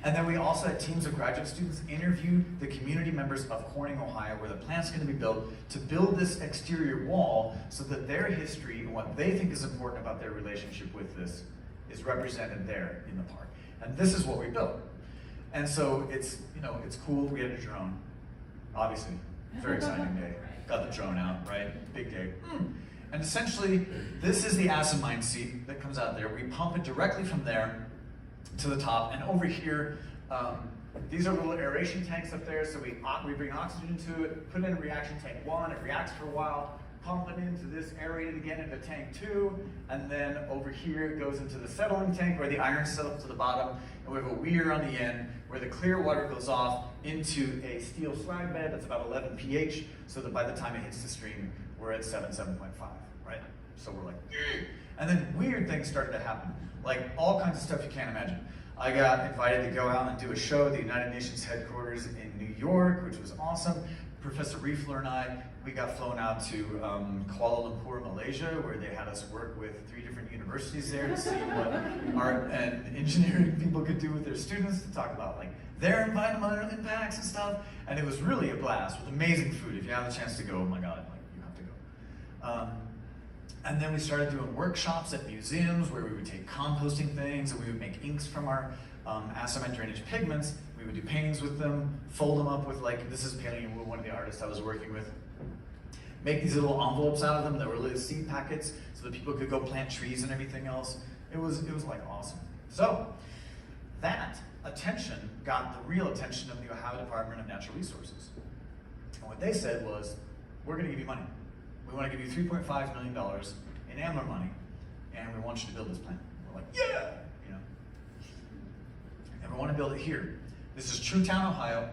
And then we also had teams of graduate students interview the community members of Corning, Ohio, where the plant's gonna be built, to build this exterior wall so that their history and what they think is important about their relationship with this is represented there in the park. And this is what we built. And so it's cool. We had a drone, obviously, very exciting day. Got the drone out, right? Big day. And essentially, this is the acid mine seep that comes out there. We pump it directly from there to the top. And over here, these are little aeration tanks up there. So we bring oxygen to it, put it in reaction tank 1, it reacts for a while, pump it into this, aerate it again into tank 2, and then over here it goes into the settling tank where the iron settles to the bottom, and we have a weir on the end where the clear water goes off into a steel slag bed that's about 11 pH, so that by the time it hits the stream, we're at 7.5, right? So we're like, and then weird things started to happen, like all kinds of stuff you can't imagine. I got invited to go out and do a show at the United Nations headquarters in New York, which was awesome. Professor Riefler and I, we got flown out to Kuala Lumpur, Malaysia, where they had us work with 3 different universities there to see what art and engineering people could do with their students, to talk about like their environmental impacts and stuff. And it was really a blast with amazing food. If you have a chance to go, oh my God, like you have to go. And then we started doing workshops at museums where we would take composting things and we would make inks from our acid mine drainage pigments. We would do paintings with them, fold them up with like, this is Paley Wu, one of the artists I was working with. Make these little envelopes out of them that were little seed packets so that people could go plant trees and everything else. It was like awesome. So that attention got the real attention of the Ohio Department of Natural Resources. And what they said was, we're gonna give you money. We wanna give you $3.5 million in AMLR money, and we want you to build this plant. We're like, yeah! And we want to build it here. This is Truetown, Ohio,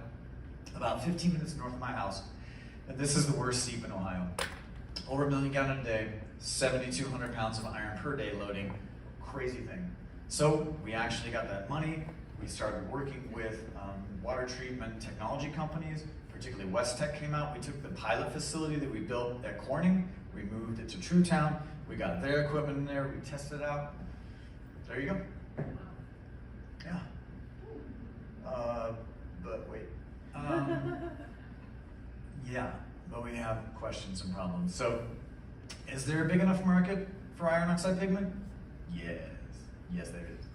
about 15 minutes north of my house. And this is the worst seep in Ohio. Over 1 million gallons a day, 7,200 pounds of iron per day loading. Crazy thing. So we actually got that money. We started working with water treatment technology companies, particularly West Tech came out. We took the pilot facility that we built at Corning, we moved it to Truetown. We got their equipment in there, we tested it out. There you go. Yeah. But wait. Yeah, but we have questions and problems. So, is there a big enough market for iron oxide pigment? Yes. Yes, there is.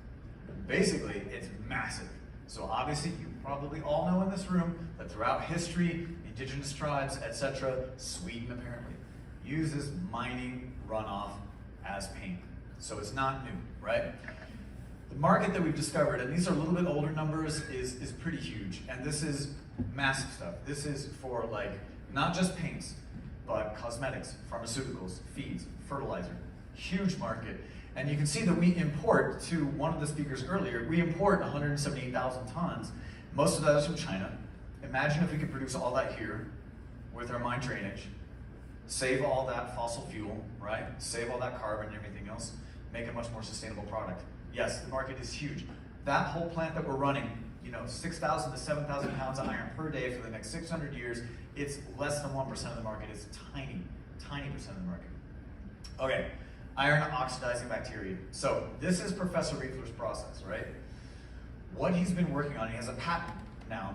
Basically, it's massive. So obviously, you probably all know in this room that throughout history, indigenous tribes, etc., Sweden apparently, uses mining runoff as paint. So it's not new, right? The market that we've discovered, and these are a little bit older numbers, is pretty huge. And this is massive stuff. This is for like, not just paints, but cosmetics, pharmaceuticals, feeds, fertilizer. Huge market. And you can see that we import, to one of the speakers earlier, we import 178,000 tons. Most of that is from China. Imagine if we could produce all that here with our mine drainage, save all that fossil fuel, right? Save all that carbon and everything else, make a much more sustainable product. Yes, the market is huge. That whole plant that we're running, 6,000 to 7,000 pounds of iron per day for the next 600 years, it's less than 1% of the market. It's tiny, tiny percent of the market. Okay, iron oxidizing bacteria. So this is Professor Riefler's process, right? What he's been working on, he has a patent now,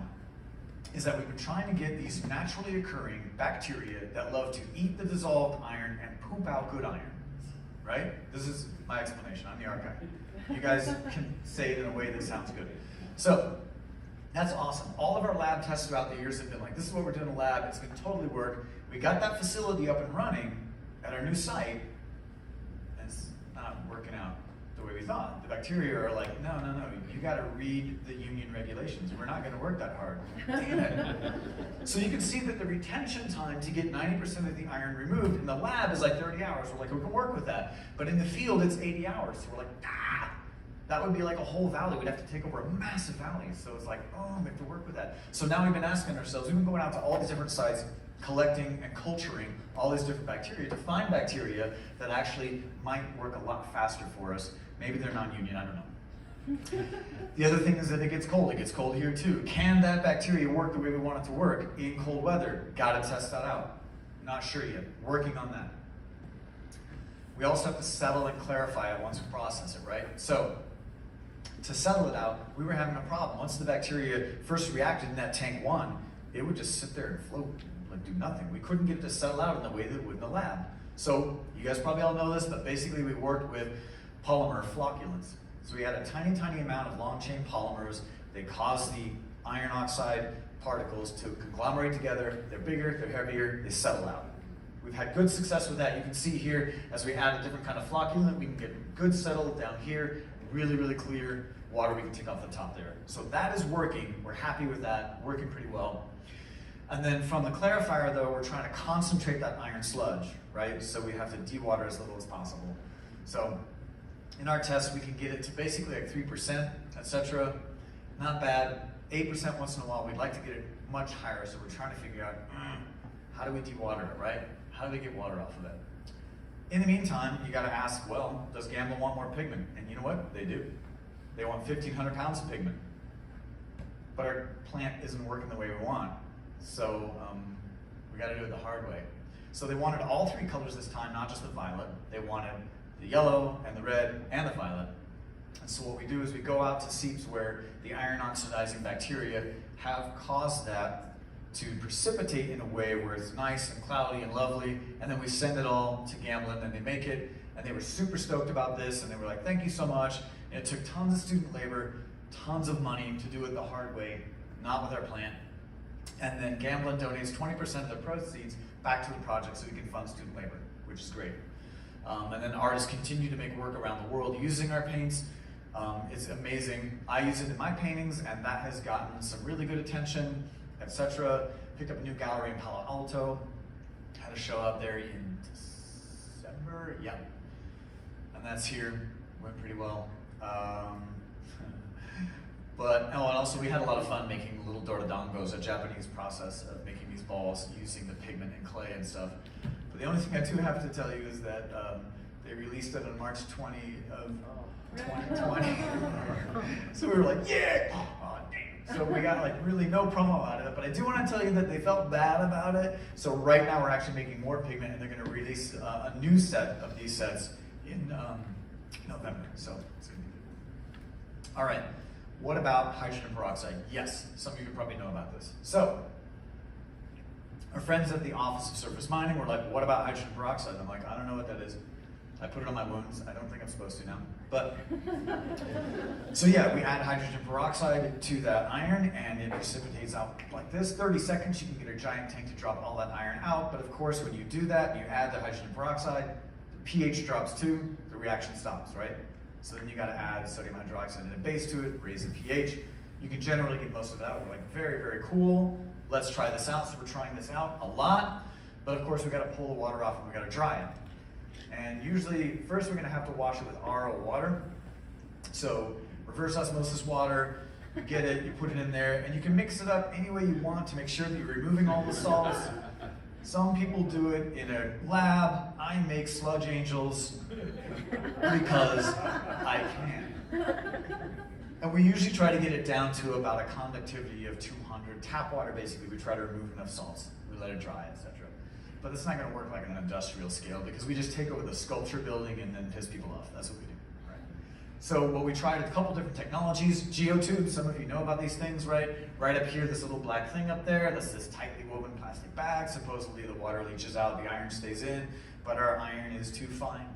is that we've been trying to get these naturally occurring bacteria that love to eat the dissolved iron and poop out good iron, right? This is my explanation. I'm the archive. You guys can say it in a way that sounds good. So that's awesome. All of our lab tests throughout the years have been like, this is what we're doing in the lab. It's going to totally work. We got that facility up and running at our new site, and it's not working out the way we thought. The bacteria are like, no, you got to read the union regulations. We're not going to work that hard. Damn it. So you can see that the retention time to get 90% of the iron removed in the lab is like 30 hours. We're like, we can work with that. But in the field, it's 80 hours. So we're like, that would be like a whole valley. We'd have to take over a massive valley. So it's like, oh, we have to work with that. So now we've been asking ourselves, we've been going out to all these different sites, collecting and culturing all these different bacteria to find bacteria that actually might work a lot faster for us. Maybe they're non-union, I don't know. The other thing is that it gets cold. It gets cold here too. Can that bacteria work the way we want it to work in cold weather? Got to test that out. Not sure yet. Working on that. We also have to settle and clarify it once we process it, right? So to settle it out, we were having a problem. Once the bacteria first reacted in that tank 1, it would just sit there and float, like do nothing. We couldn't get it to settle out in the way that it would in the lab. So you guys probably all know this, but basically we worked with polymer flocculants. So we had a tiny, tiny amount of long-chain polymers. They cause the iron oxide particles to conglomerate together. They're bigger, they're heavier, they settle out. We've had good success with that. You can see here, as we add a different kind of flocculant, we can get good settle down here, really, really clear water we can take off the top there. So that is working. We're happy with that, working pretty well. And then from the clarifier, though, we're trying to concentrate that iron sludge, right? So we have to dewater as little as possible. So in our test, we can get it to basically like 3%, etc. Not bad. 8% once in a while. We'd like to get it much higher, so we're trying to figure out how do we dewater it, right? How do we get water off of it? In the meantime, you got to ask, well, does Gamblin want more pigment? And you know what? They do. They want 1,500 pounds of pigment. But our plant isn't working the way we want. So we got to do it the hard way. So they wanted all 3 colors this time, not just the violet. They wanted the yellow and the red and the violet. And so what we do is we go out to seeps where the iron oxidizing bacteria have caused that to precipitate in a way where it's nice and cloudy and lovely, and then we send it all to Gamblin and they make it, and they were super stoked about this, and they were like, thank you so much. And it took tons of student labor, tons of money to do it the hard way, not with our plant. And then Gamblin donates 20% of the proceeds back to the project so we can fund student labor, which is great. And then artists continue to make work around the world using our paints. It's amazing. I use it in my paintings, and that has gotten some really good attention, etc. Picked up a new gallery in Palo Alto. Had a show out there in December, yeah. And that's here. Went pretty well. But But, oh, and also we had a lot of fun making little dorodongos, a Japanese process of making these balls using the pigment and clay and stuff. But the only thing I do have to tell you is that they released it on March 20 of 2020. So we were like, yeah! Oh, dang. So we got like really no promo out of it. But I do want to tell you that they felt bad about it. So right now we're actually making more pigment, and they're going to release a new set of these sets in November. So it's going to be good. All right. What about hydrogen peroxide? Yes, some of you probably know about this. So, our friends at the Office of Surface Mining were like, what about hydrogen peroxide? I'm like, I don't know what that is. I put it on my wounds. I don't think I'm supposed to now. But, so yeah, we add hydrogen peroxide to that iron, and it precipitates out like this. 30 seconds, you can get a giant tank to drop all that iron out. But of course, when you do that, you add the hydrogen peroxide, the pH drops too, the reaction stops, right? So then you got to add sodium hydroxide and a base to it, raise the pH. You can generally get most of that. We're like, very, very cool. Let's try this out. So we're trying this out a lot. But of course, we got to pull the water off and we got to dry it. And usually, first we're going to have to wash it with RO water. So reverse osmosis water, you get it, you put it in there, and you can mix it up any way you want to make sure that you're removing all the salts. Some people do it in a lab. I make sludge angels because I can. And we usually try to get it down to about a conductivity of 200. Tap water, basically, we try to remove enough salts. We let it dry, etc. But it's not going to work like on an industrial scale because we just take over the sculpture building and then piss people off. That's what we do. Right? So what we tried a couple different technologies. Geotubes, some of you know about these things, right? Right up here, this little black thing up there, that's this tightly woven plastic bag. Supposedly the water leaches out, the iron stays in, but our iron is too fine.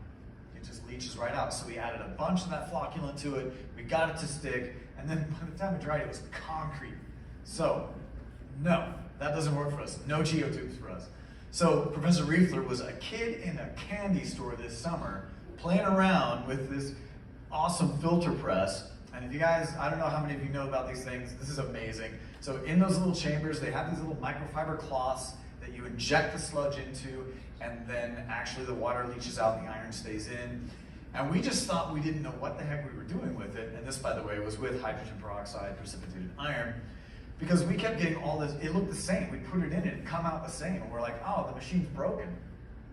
It just leaches right out. So we added a bunch of that flocculant to it, we got it to stick, and then by the time it dried, it was concrete. So, no, that doesn't work for us. No geotubes for us. So Professor Riefler was a kid in a candy store this summer playing around with this awesome filter press. And if you guys, I don't know how many of you know about these things, this is amazing. So in those little chambers, they have these little microfiber cloths that you inject the sludge into, and then actually the water leaches out and the iron stays in. And we just thought we didn't know what the heck we were doing with it. And this, by the way, was with hydrogen peroxide precipitated iron. Because we kept getting all this, it looked the same. We'd put it in and it'd come out the same. And we're like, oh, the machine's broken.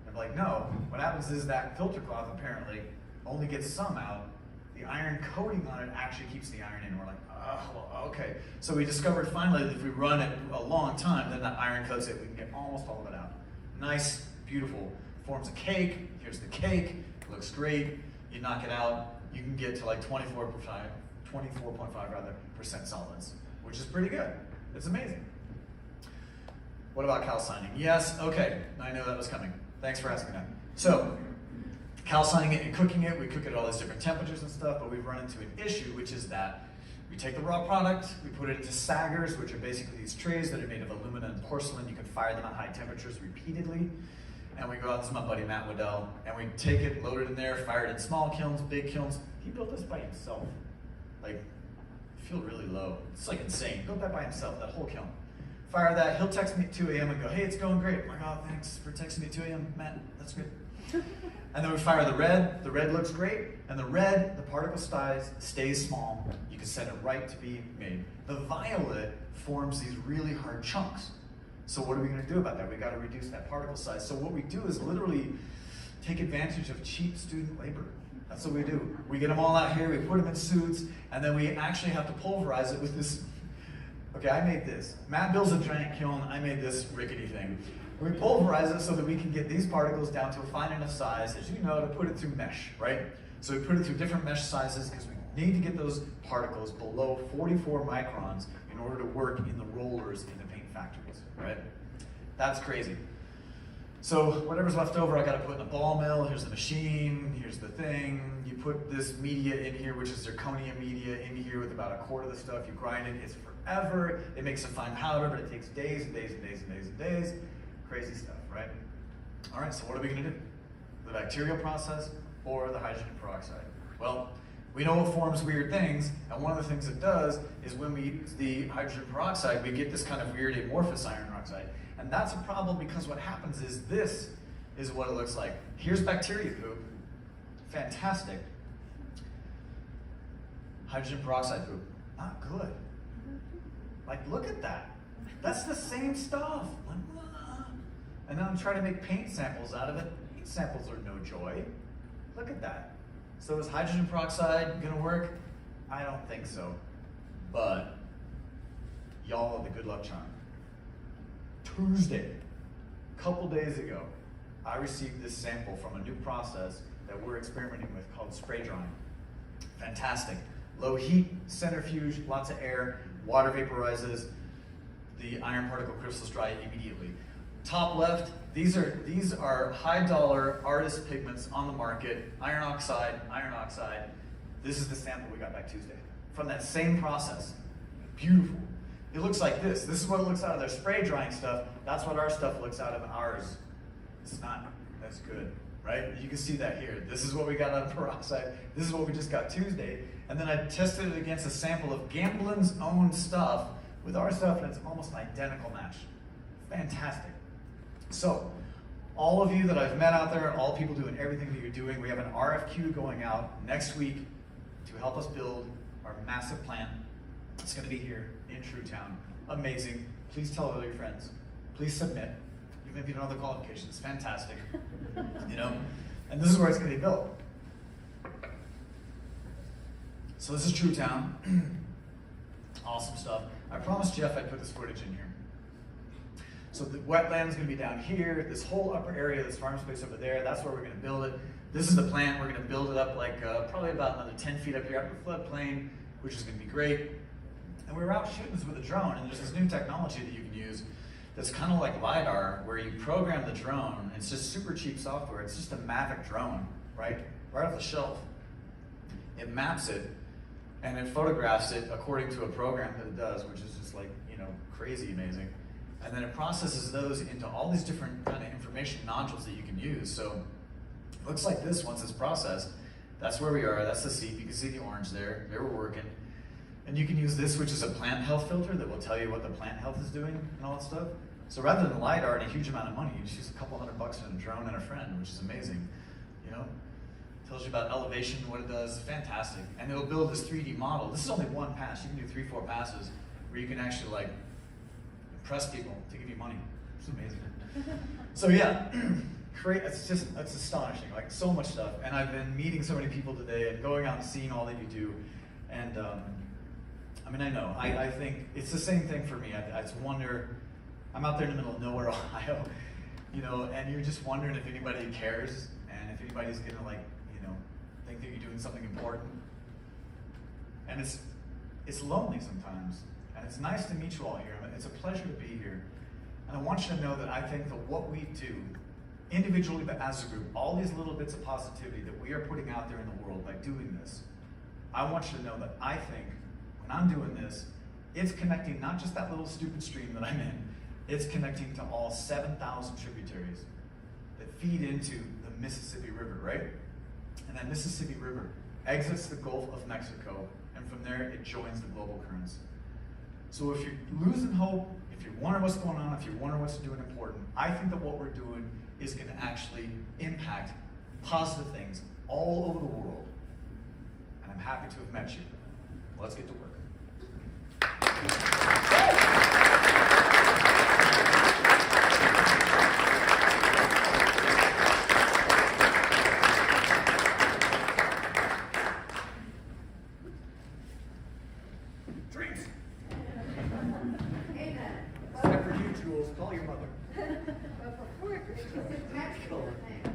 And we're like, no. What happens is that filter cloth apparently only gets some out. The iron coating on it actually keeps the iron in. And we're like, oh, well, okay. So we discovered finally that if we run it a long time, then that iron coats it. We can get almost all of it out. Nice, beautiful. Forms a cake. Here's the cake. It looks great. You knock it out. You can get to like 24.5% solids, which is pretty good. It's amazing. What about calcining? Yes, okay, I know that was coming. Thanks for asking that. So, calcining it and cooking it, we cook it at all these different temperatures and stuff, but we've run into an issue, which is that we take the raw product, we put it into saggers, which are basically these trays that are made of aluminum and porcelain. You can fire them at high temperatures repeatedly. And we go out, this is my buddy Matt Waddell, and we take it, load it in there, fire it in small kilns, big kilns. He built this by himself. Like, I feel really low. It's like insane. Built that by himself, that whole kiln. Fire that, he'll text me at 2 a.m. and go, hey, it's going great. I'm like, oh, thanks for texting me at 2 a.m., Matt, that's great. And then we fire the red looks great, and the red, the particle size stays small. You can set it right to be made. The violet forms these really hard chunks. So what are we gonna do about that? We gotta reduce that particle size. So what we do is literally take advantage of cheap student labor. That's what we do. We get them all out here, we put them in suits, and then we actually have to pulverize it with this. Okay, I made this. Matt builds a giant kiln, I made this rickety thing. We pulverize it so that we can get these particles down to a fine enough size, as you know, to put it through mesh, right? So we put it through different mesh sizes because we need to get those particles below 44 microns in order to work in the rollers in the paint factories, right? That's crazy. So whatever's left over, I gotta put in a ball mill. Here's the machine, here's the thing. You put this media in here, which is zirconia media, in here with about a quart of the stuff. You grind it, it's forever. It makes a fine powder, but it takes days and days and days and days and days. Crazy stuff, right? All right, so what are we gonna do? The bacterial process or the hydrogen peroxide? Well, we know it forms weird things, and one of the things it does is when we use the hydrogen peroxide, we get this kind of weird amorphous iron oxide. And that's a problem because what happens is this is what it looks like. Here's bacteria poop. Fantastic. Hydrogen peroxide poop. not good. Like, look at that. That's the same stuff. Like, and then I'm trying to make paint samples out of it. Paint samples are no joy. Look at that. So is hydrogen peroxide gonna work? I don't think so. But y'all are the good luck charm. Tuesday, a couple days ago, I received this sample from a new process that we're experimenting with called spray drying. Fantastic. Low heat, centrifuge, lots of air, water vaporizes, the iron particle crystals dry immediately. Top left, these are high dollar artist pigments on the market, iron oxide. This is the sample we got back Tuesday from that same process. Beautiful. It looks like this. This is what it looks out of their spray drying stuff. That's what our stuff looks out of ours. It's not as good, right? You can see that here. This is what we got out of peroxide. This is what we just got Tuesday. And then I tested it against a sample of Gamblin's own stuff with our stuff, and it's almost an identical match. Fantastic. So, all of you that I've met out there, all people doing everything that you're doing, we have an RFQ going out next week to help us build our massive plant. It's going to be here in Truetown. Amazing. Please tell all your friends. Please submit. Even if you don't know the qualifications, fantastic. And this is where it's going to be built. So this is Truetown. Awesome stuff. I promised Jeff I'd put this footage in here. So the wetland is going to be down here. This whole upper area, this farm space over there, that's where we're going to build it. This is the plant. We're going to build it up like probably about another 10 feet up here, up the floodplain, which is going to be great. And we were out shooting this with a drone, and there's this new technology that you can use that's kind of like LiDAR, where you program the drone. It's just super cheap software. It's just a Mavic drone, right off the shelf. It maps it, and it photographs it according to a program that it does, which is just like, crazy amazing. And then it processes those into all these different kind of information nodules that you can use. So it looks like this once it's processed. That's where we are. That's the seed. You can see the orange there. They were working. And you can use this, which is a plant health filter that will tell you what the plant health is doing and all that stuff. So rather than LiDAR and a huge amount of money, you just use a couple $100 in a drone and a friend, which is amazing. Tells you about elevation, what it does. Fantastic. And it'll build this 3D model. This is only one pass. You can do 3-4 passes where you can actually impress people to give you money. It's amazing. So yeah, it's astonishing. So much stuff. And I've been meeting so many people today and going out and seeing all that you do. And I know. I think it's the same thing for me. I just wonder. I'm out there in the middle of nowhere, Ohio, and you're just wondering if anybody cares and if anybody's gonna think that you're doing something important. And it's lonely sometimes, and it's nice to meet you all here. It's a pleasure to be here, and I want you to know that I think that what we do, individually but as a group, all these little bits of positivity that we are putting out there in the world by doing this, I want you to know that I think when I'm doing this, it's connecting not just that little stupid stream that I'm in, it's connecting to all 7,000 tributaries that feed into the Mississippi River, right? And that Mississippi River exits the Gulf of Mexico, and from there it joins the global currents. So if you're losing hope, if you're wondering what's going on, if you're wondering what's doing important, I think that what we're doing is going to actually impact positive things all over the world. And I'm happy to have met you. Let's get to work. Drinks. Amen. Except for you, Jules. Call your mother. But before drinks, it's practical things.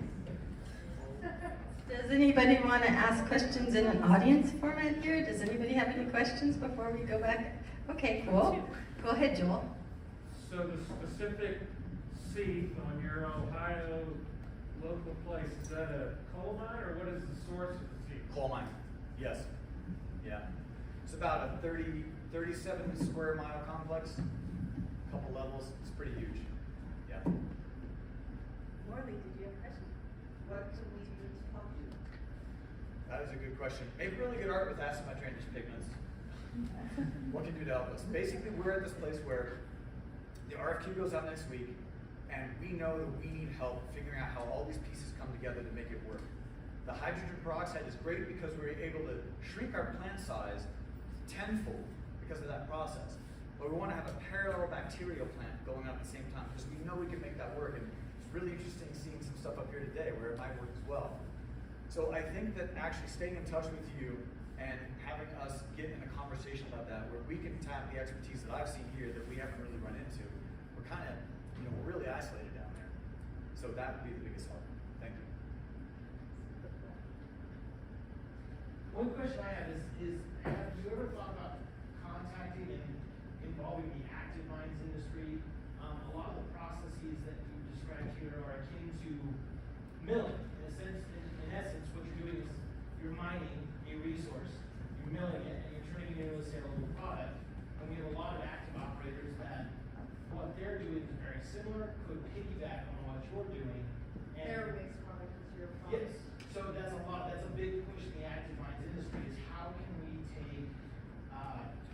Does anybody want to ask questions in an audience format here? Does anybody have any questions before we go back? Okay, cool. Go ahead, Joel. So the specific seed on your Ohio local place, is that a coal mine, or what is the source of the seed? Coal mine. Yes. Yeah. It's about a 37 square mile complex. A couple levels. It's pretty huge. Yeah. Morley, did you have a question? What can we do to help you? That is a good question. Make really good art with acid drainage pigments. What can you do to help us? Basically, we're at this place where the RFQ goes out next week, and we know that we need help figuring out how all these pieces come together to make it work. The hydrogen peroxide is great because we're able to shrink our plant size 10 tenfold because of that process. But we want to have a parallel bacterial plant going up at the same time because we know we can make that work. And it's really interesting seeing some stuff up here today where it might work as well. So I think that actually staying in touch with you and having us get in a conversation about that, where we can tap the expertise that I've seen here that we haven't really run into, we're kind of, we're really isolated down there. So that would be the biggest help. Thank you. One question I have is have you ever thought about contacting and involving the active mines industry? A lot of the processes that you described here are akin to milling. In essence, what you're doing is you're mining a resource, you're milling it, and you're turning it into a saleable product. And we have a lot of active operators that what they're doing is very similar, could piggyback on what you're doing. And Their waste product is your product. yes, so that's a big push in the active mines industry is how can we take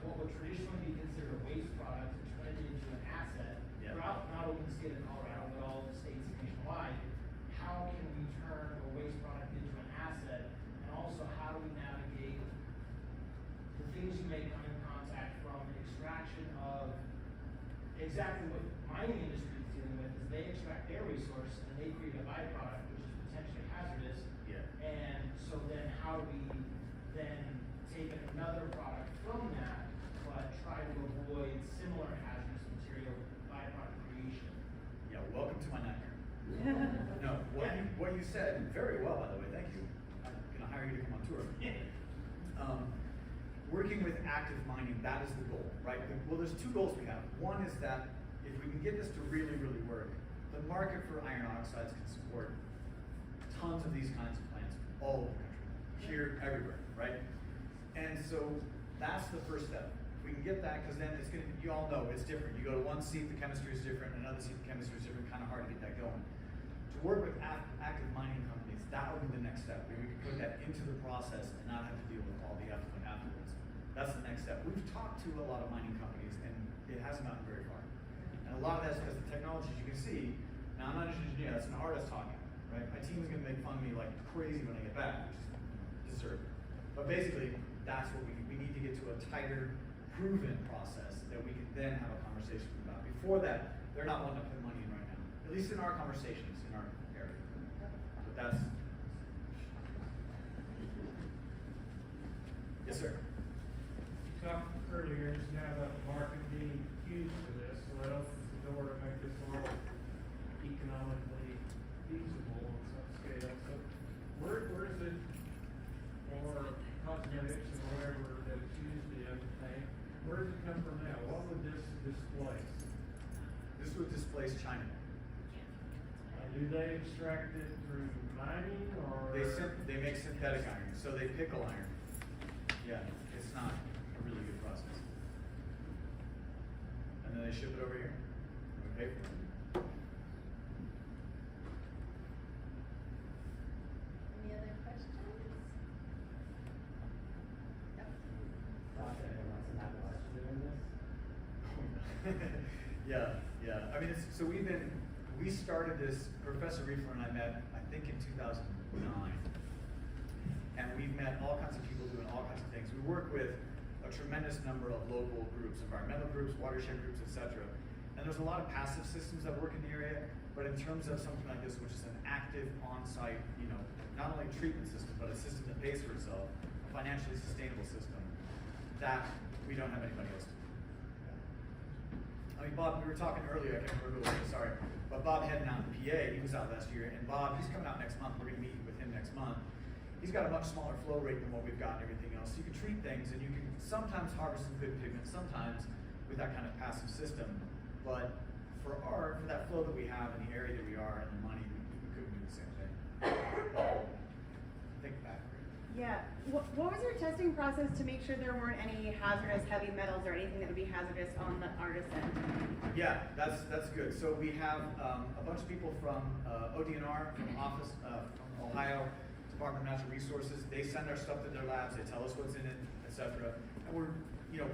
what would traditionally be considered a waste product and turn it into an asset throughout not only the state of Colorado, but all the states nationwide. How can we turn a waste product into an asset? And also, how do we navigate the things you may come in contact from extraction of exactly what the mining industry is dealing with is they extract their resource and they create a byproduct which is potentially hazardous. Yeah. And so then how do we then take another product from that but try to avoid similar hazardous material byproduct creation? Yeah, welcome to my nightmare. No, what you said very well, by the way, thank you. I'm going to hire you to come on tour. Working with active mining, that is the goal, right? Well, there's two goals we have. One is that if we can get this to really, really work, the market for iron oxides can support tons of these kinds of plants all over the country, here, everywhere, right? And so that's the first step. If we can get that, because then it's going to, you all know it's different. You go to one seat, the chemistry is different, another seat, the chemistry is different, kind of hard to get that going. To work with active mining companies, that would be the next step. Where we can put that into the process and not have to deal with all the effluent afterwards. That's the next step. We've talked to a lot of mining companies, and it hasn't gotten very far. And a lot of that's because the technologies you can see. Now, I'm not an engineer; that's an artist talking, right? My team is going to make fun of me like crazy when I get back, which is deserved. But basically, that's what we need to get to a tighter, proven process that we can then have a conversation about. Before that, they're not wanting to put money in right now. At least in our conversations, in our area. But that's... Yes, sir. You talked earlier just now about the market being huge for this, so that opens the door to make this more economically feasible on some scale. So where is it, or cosmetics or whatever that it's used in, where does it come from now? What would this displace? This would displace China. Do they extract it through mining, or? They make synthetic iron, so they pickle iron. Yeah, it's not a really good process. And then they ship it over here, and we pay for it. Any other questions? Yeah. I mean, so we started this, Professor Riefler and I met, I think in 2009. And we've met all kinds of people doing all kinds of things. We work with a tremendous number of local groups, environmental groups, watershed groups, etc. And there's a lot of passive systems that work in the area, but in terms of something like this, which is an active on-site, not only treatment system, but a system that pays for itself, a financially sustainable system, that we don't have anybody else to do. I mean, Bob, we were talking earlier, I can't remember who it was, sorry, but Bob heading out in the PA, he was out last year, and Bob, he's coming out next month, we're gonna meet with him next month. He's got a much smaller flow rate than what we've got and everything else. So you can treat things and you can sometimes harvest some good pigment, sometimes with that kind of passive system. But for that flow that we have in the area that we are and the money, we couldn't do the same thing. Think back. Yeah. What was your testing process to make sure there weren't any hazardous heavy metals or anything that would be hazardous on the artist end? Yeah, that's good. So we have a bunch of people from ODNR, from office, from Ohio, Department of Natural Resources. They send our stuff to their labs. They tell us what's in it, etc. And we're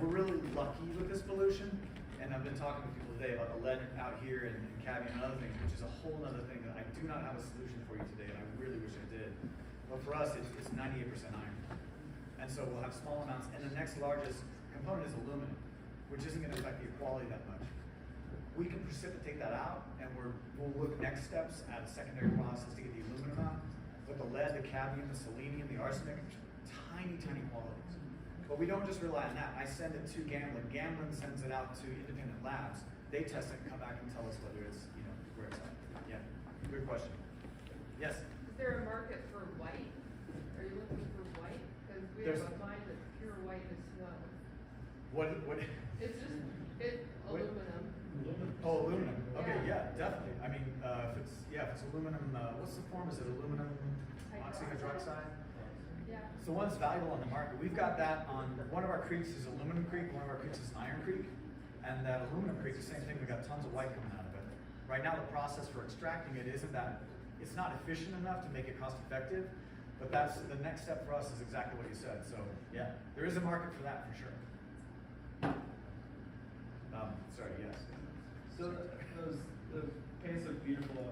really lucky with this pollution. And I've been talking with people today about the lead out here and cadmium and other things, which is a whole other thing that I do not have a solution for you today, and I really wish I did. But for us, it's 98% iron. And so we'll have small amounts. And the next largest component is aluminum, which isn't going to affect the quality that much. We can precipitate that out, and we'll look next steps at a secondary process to get the aluminum out. But the lead, the cadmium, the selenium, the arsenic, tiny, tiny qualities. But we don't just rely on that. I send it to Gamlin. Gamlin sends it out to independent labs. They test it and come back and tell us whether it's, where it's at. Yeah, good question. Yes? Is there a market for white? Are you looking for white? Because we have a mine that's pure white as snow. What? It's just, aluminum. Oh, aluminum. Okay, yeah, definitely. I mean, if it's aluminum, what's the form? Is it aluminum oxyhydroxide? Yeah. It's the one that's valuable on the market. We've got that on one of our creeks is Aluminum Creek, one of our creeks is Iron Creek, and that Aluminum Creek, the same thing. We got tons of white coming out of it. Right now, the process for extracting it isn't that it's not efficient enough to make it cost effective. But that's the next step for us is exactly what you said. So yeah, there is a market for that for sure. Sorry, yes. So those paints look beautiful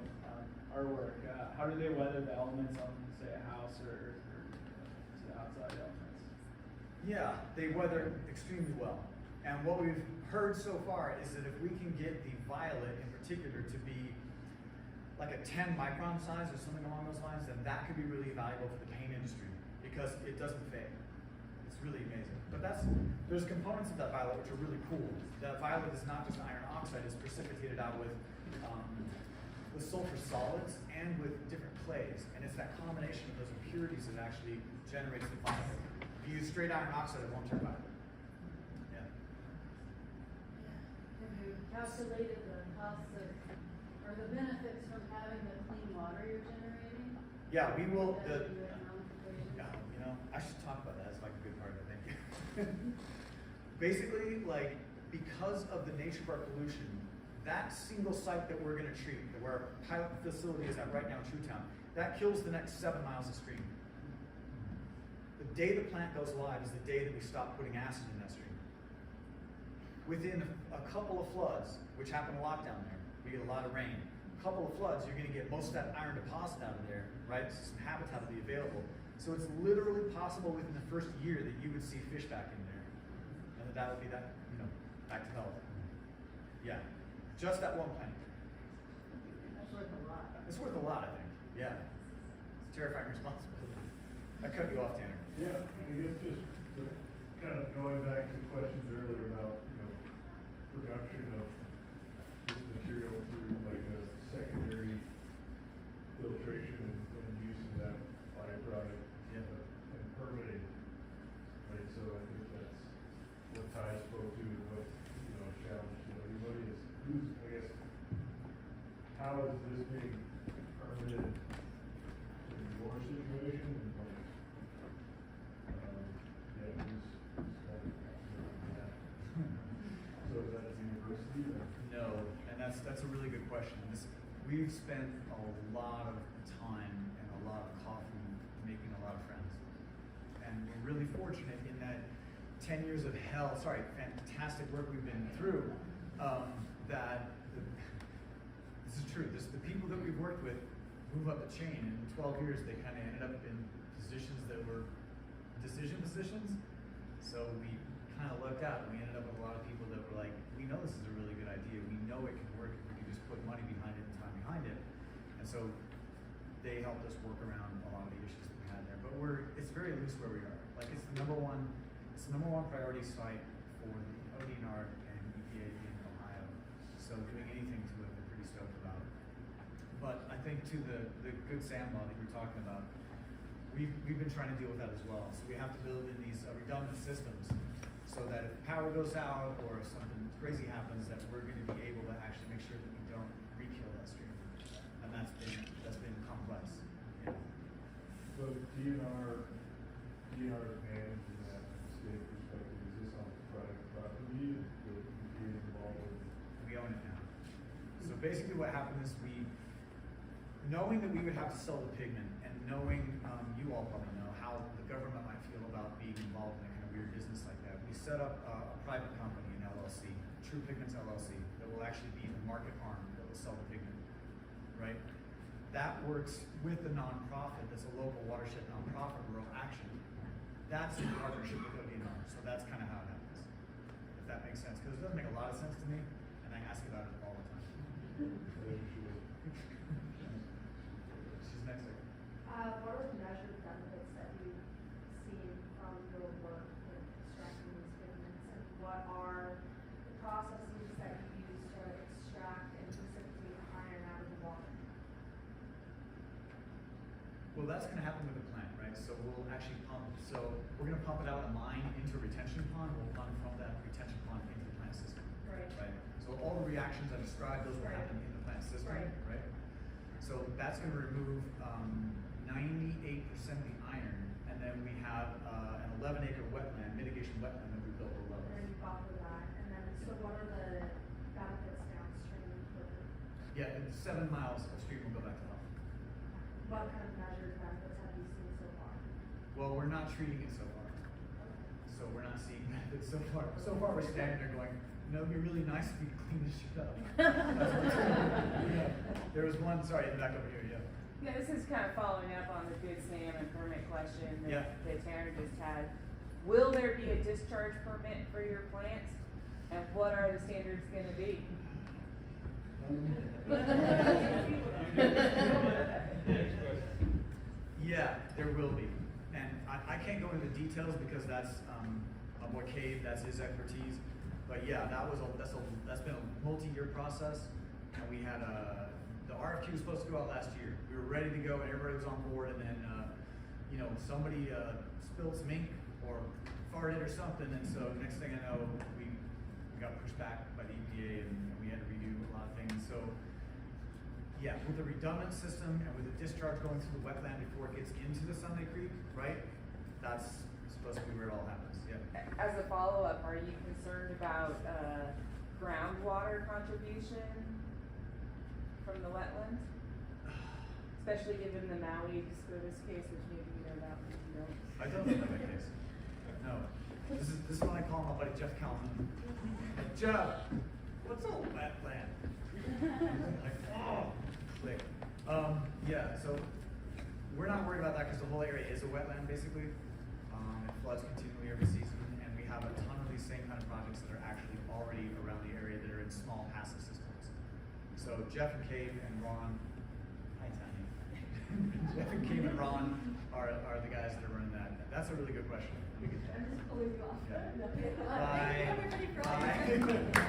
artwork. How do they weather the elements on, say, a house or the outside elements? Yeah, they weather extremely well. And what we've heard so far is that if we can get the violet in particular to be like a 10 micron size or something along those lines, then that could be really valuable for the paint industry because it doesn't fade. It's really amazing. But there's components of that violet which are really cool. That violet is not just iron oxide, it's precipitated out with sulfur solids and with different clays. And it's that combination of those impurities that actually generates the violet. If you use straight iron oxide, it won't turn violet. Yeah. Have you calculated the costs of, or the benefits from having the clean water you're generating? Yeah, we will. Yeah, I should talk about that. That's like a good part, I think. Basically, because of the nature of our pollution, that single site that we're going to treat, where our pilot facility is at right now in Truetown, that kills the next 7 miles of stream. The day the plant goes live is the day that we stop putting acid in that stream. Within a couple of floods, which happen a lot down there, we get a lot of rain. A couple of floods, you're going to get most of that iron deposit out of there, right? So some habitat will be available. So it's literally possible within the first year that you would see fish back in there. And that would be that, back to health. Yeah. Just that one plant. that's worth a lot. It's worth a lot, I think. Yeah. It's a terrifying responsibility. I cut you off, Tanner. Yeah, I guess just kind of going back to questions earlier about, production of this material through like a secondary filtration and use of that byproduct and permitting. Right, so I think that's what Ty spoke to and what, challenge to everybody is I guess, how is this being permitted in your situation and who's kind of doing that? So is that a university? Or? No, and that's a really good question. We've spent a lot of time and a lot of coffee making a lot of friends. And we're really fortunate in that 10 years of fantastic work we've been through, this is true. The people that we've worked with move up the chain. And in 12 years, they kind of ended up in positions that were decision positions. So we kind of lucked out, and we ended up with a lot of people that were like, we know this is a really good idea. We know it can work if we can just put money behind it and time behind it. And so they helped us work around a lot of the issues that we had there. But it's very loose where we are. It's the number one priority site for the ODNR and EPA in Ohio. So doing anything to it, we're pretty stoked about. But I think to the good sand law that you were talking about, we've been trying to deal with that as well. So we have to build in these redundant systems so that if power goes out or if something crazy happens, that we're going to be able to actually make sure that we don't re-kill that stream. And that's been complex. Yeah. So DNR is managing that from a state perspective. Is this on private property that EPA is involved with? We own it now. So basically what happened is knowing that we would have to sell the pigment and knowing, you all probably know, how the government might feel about being involved in a kind of weird business like that, we set up a private company, an LLC, True Pigments LLC, that will actually be the market arm that will sell the pigment, right? That works with the nonprofit, that's a local watershed nonprofit, Rural Action. That's in partnership with ODNR, so that's kind of how it happens. to make a lot of sense to me, and I ask about it all the time. She's next. What are the measured benefits that you've seen from your work with extracting these pigments, and what are the processes that you use to extract and precipitate iron out of the water? Well, that's going to happen with the plant, right? So we'll actually pump. So we're going to pump it out of the mine into a retention pond. We'll pump from that retention pond into the plant system. Right. Right. So all the reactions I described, those will happen in the plant system. Right. So that's going to remove 98% of the iron, and then we have an 11-acre wetland, mitigation wetland that we built below. And you bought for that, and then so what are the benefits downstream for the? Yeah, and 7 miles upstream will go back to health. What kind of measured benefits have you seen so far? Well, we're not treating it so far. So we're not seeing benefits so far. So far we're standing there going, you know, it'd be really nice if we could clean this shit up. There was one, sorry, in the back over here, yeah. Yeah, this is kind of following up on the Good Sam and permit question that Tanner just had. Will there be a discharge permit for your plant? And what are the standards going to be? Yeah, there will be. And I can't go into the details because that's more Cave, that's his expertise. But yeah, that's been a multi-year process. And we had the RFQ was supposed to go out last year. We were ready to go and everybody was on board, and then you know, somebody spilled some ink or farted or something, and so next thing I know, we got pushed back by the EPA and we had to redo a lot of things. So yeah, with the redundant system and with the discharge going through the wetland before it gets into the Sunday Creek, right? That's supposed to be where it all happens. Yeah. As a follow-up, are you concerned about groundwater contribution from the wetlands? Especially given the Maui SCOTUS case, which maybe you know about, maybe you don't. I don't know that case. No. This is when I call my buddy Jeff Calhoun. Hey, Jeff, what's a wetland? Like, oh, click. Yeah, so we're not worried about that because the whole area is a wetland basically. It floods continually every season, and we have a ton of these same kind of projects that are actually already around the area that are in small passive systems. So Jeff and Cave and Ron, hi Tanya. Jeff and Cave and Ron are the guys that are running that. That's a really good question. I'm just pulling you off. Yeah. Bye. Bye.